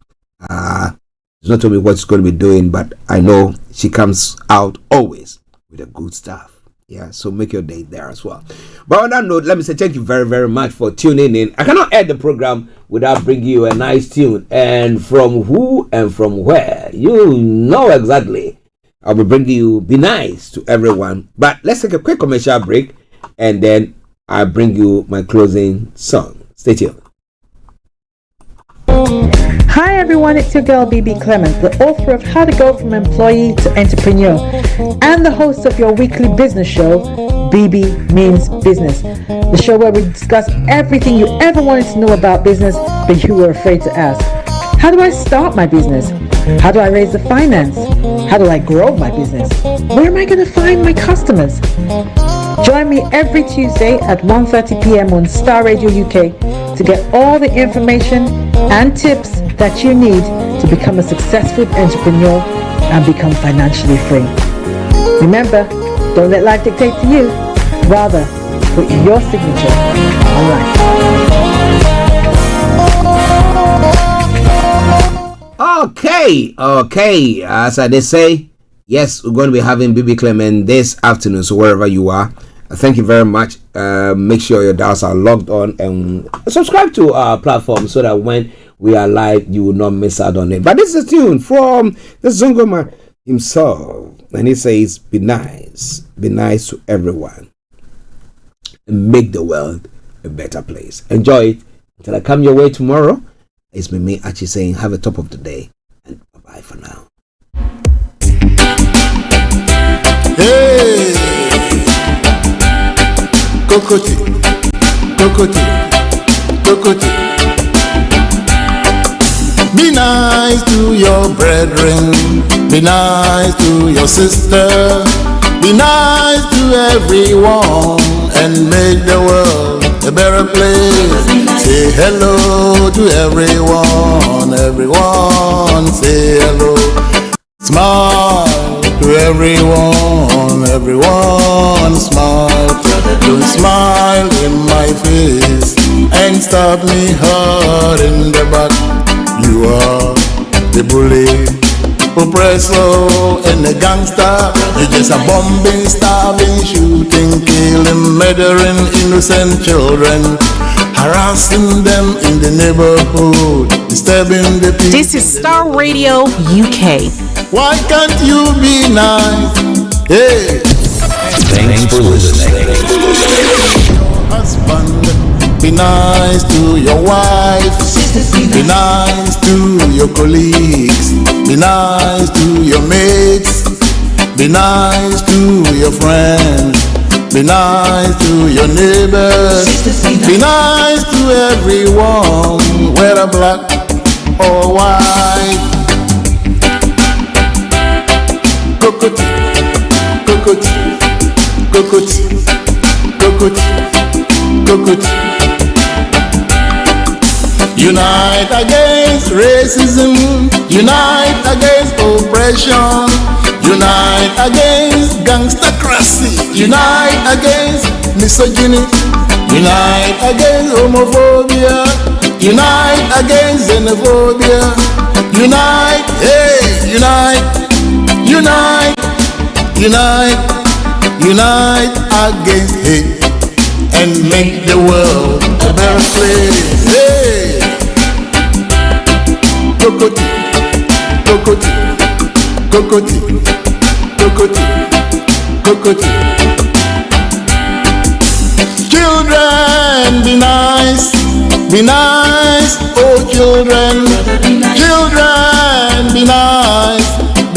She's not told me what she's going to be doing, but I know she comes out always with the good stuff. Yeah, so make your date there as well. But on that note, let me say thank you very, very much for tuning in. I cannot end the program without bringing you a nice tune. And from who and from where, you know exactly. I'll be bringing you Be Nice to Everyone. But let's take a quick commercial break, and then I'll bring you my closing song. Stay tuned. Hi everyone, it's your girl BB Clement, the author of How to Go From Employee to Entrepreneur and the host of your weekly business show, BB Means Business, the show where we discuss everything you ever wanted to know about business but you were afraid to ask. How do I start my business? How do I raise the finance? How do I grow my business? Where am I going to find my customers? Join me every Tuesday at 1:30 p.m. on Starr Radio UK to get all the information and tips that you need to become a successful entrepreneur and become financially free. Remember, don't let life dictate to you. Rather, put your signature on life. Okay. As I did say, yes, we're going to be having BB Clement this afternoon. So wherever you are, thank you very much. Make sure your dials are logged on and subscribe to our platform so that when we are live, you will not miss out on it. But this is a tune from the Zongoma himself, and he says, be nice to everyone, and make the world a better place. Enjoy it until I come your way tomorrow. It's me, Archie, saying have a top of the day, and bye for now. Hey, Kokoti. Be nice to your brethren, be nice to your sister, be nice to everyone, and make the world a better place. Say hello to everyone, say hello. Smile to everyone, smile. Don't smile in my face and stab me hard in the back. You are the bully, oppressor, and the gangster. You're just a bombing, starving, shooting, killing, murdering innocent children, harassing them in the neighborhood, disturbing the peace. This is Starr Radio UK. Why can't you be nice? Hey! Thanks for listening. Husband, be nice to your wife, be nice to your colleagues, be nice to your mates, be nice to your friends, be nice to your neighbors, be nice to everyone, whether black or white. Kokoti. Unite against racism, unite against oppression, unite against gangstercracy, unite against misogyny, unite against homophobia, unite against xenophobia, unite, hey, unite against hate and make the world a better place. Hey, Kokoti. Children, be nice, oh children. Children, be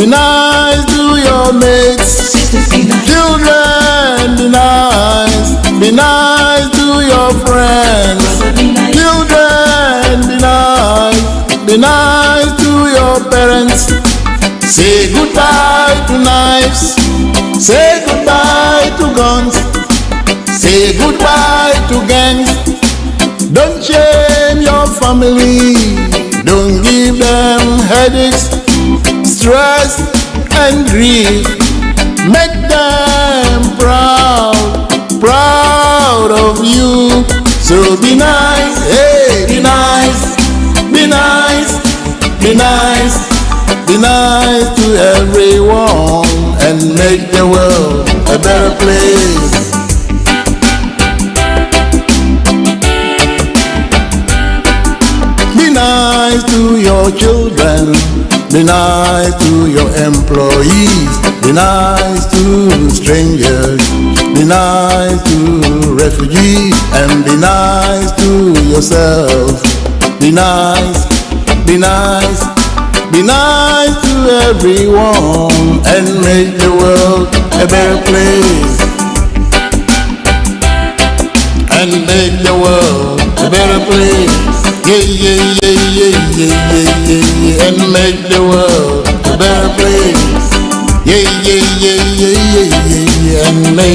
nice to your mates. Children, be nice to your friends. Children, be nice to your parents. Say goodbye to knives, say goodbye to guns, say goodbye to gangs. Don't shame your family, don't give them headaches, stress and grief. Make them proud of you. So be nice, hey, be nice to everyone and make the world a better place. Be nice to your children, be nice to your employees, be nice to strangers, be nice to refugees, and be nice to yourself. Be nice to everyone and make the world a better place. And make the world a better place. Yeah. And make the world a better place. Yeah. And make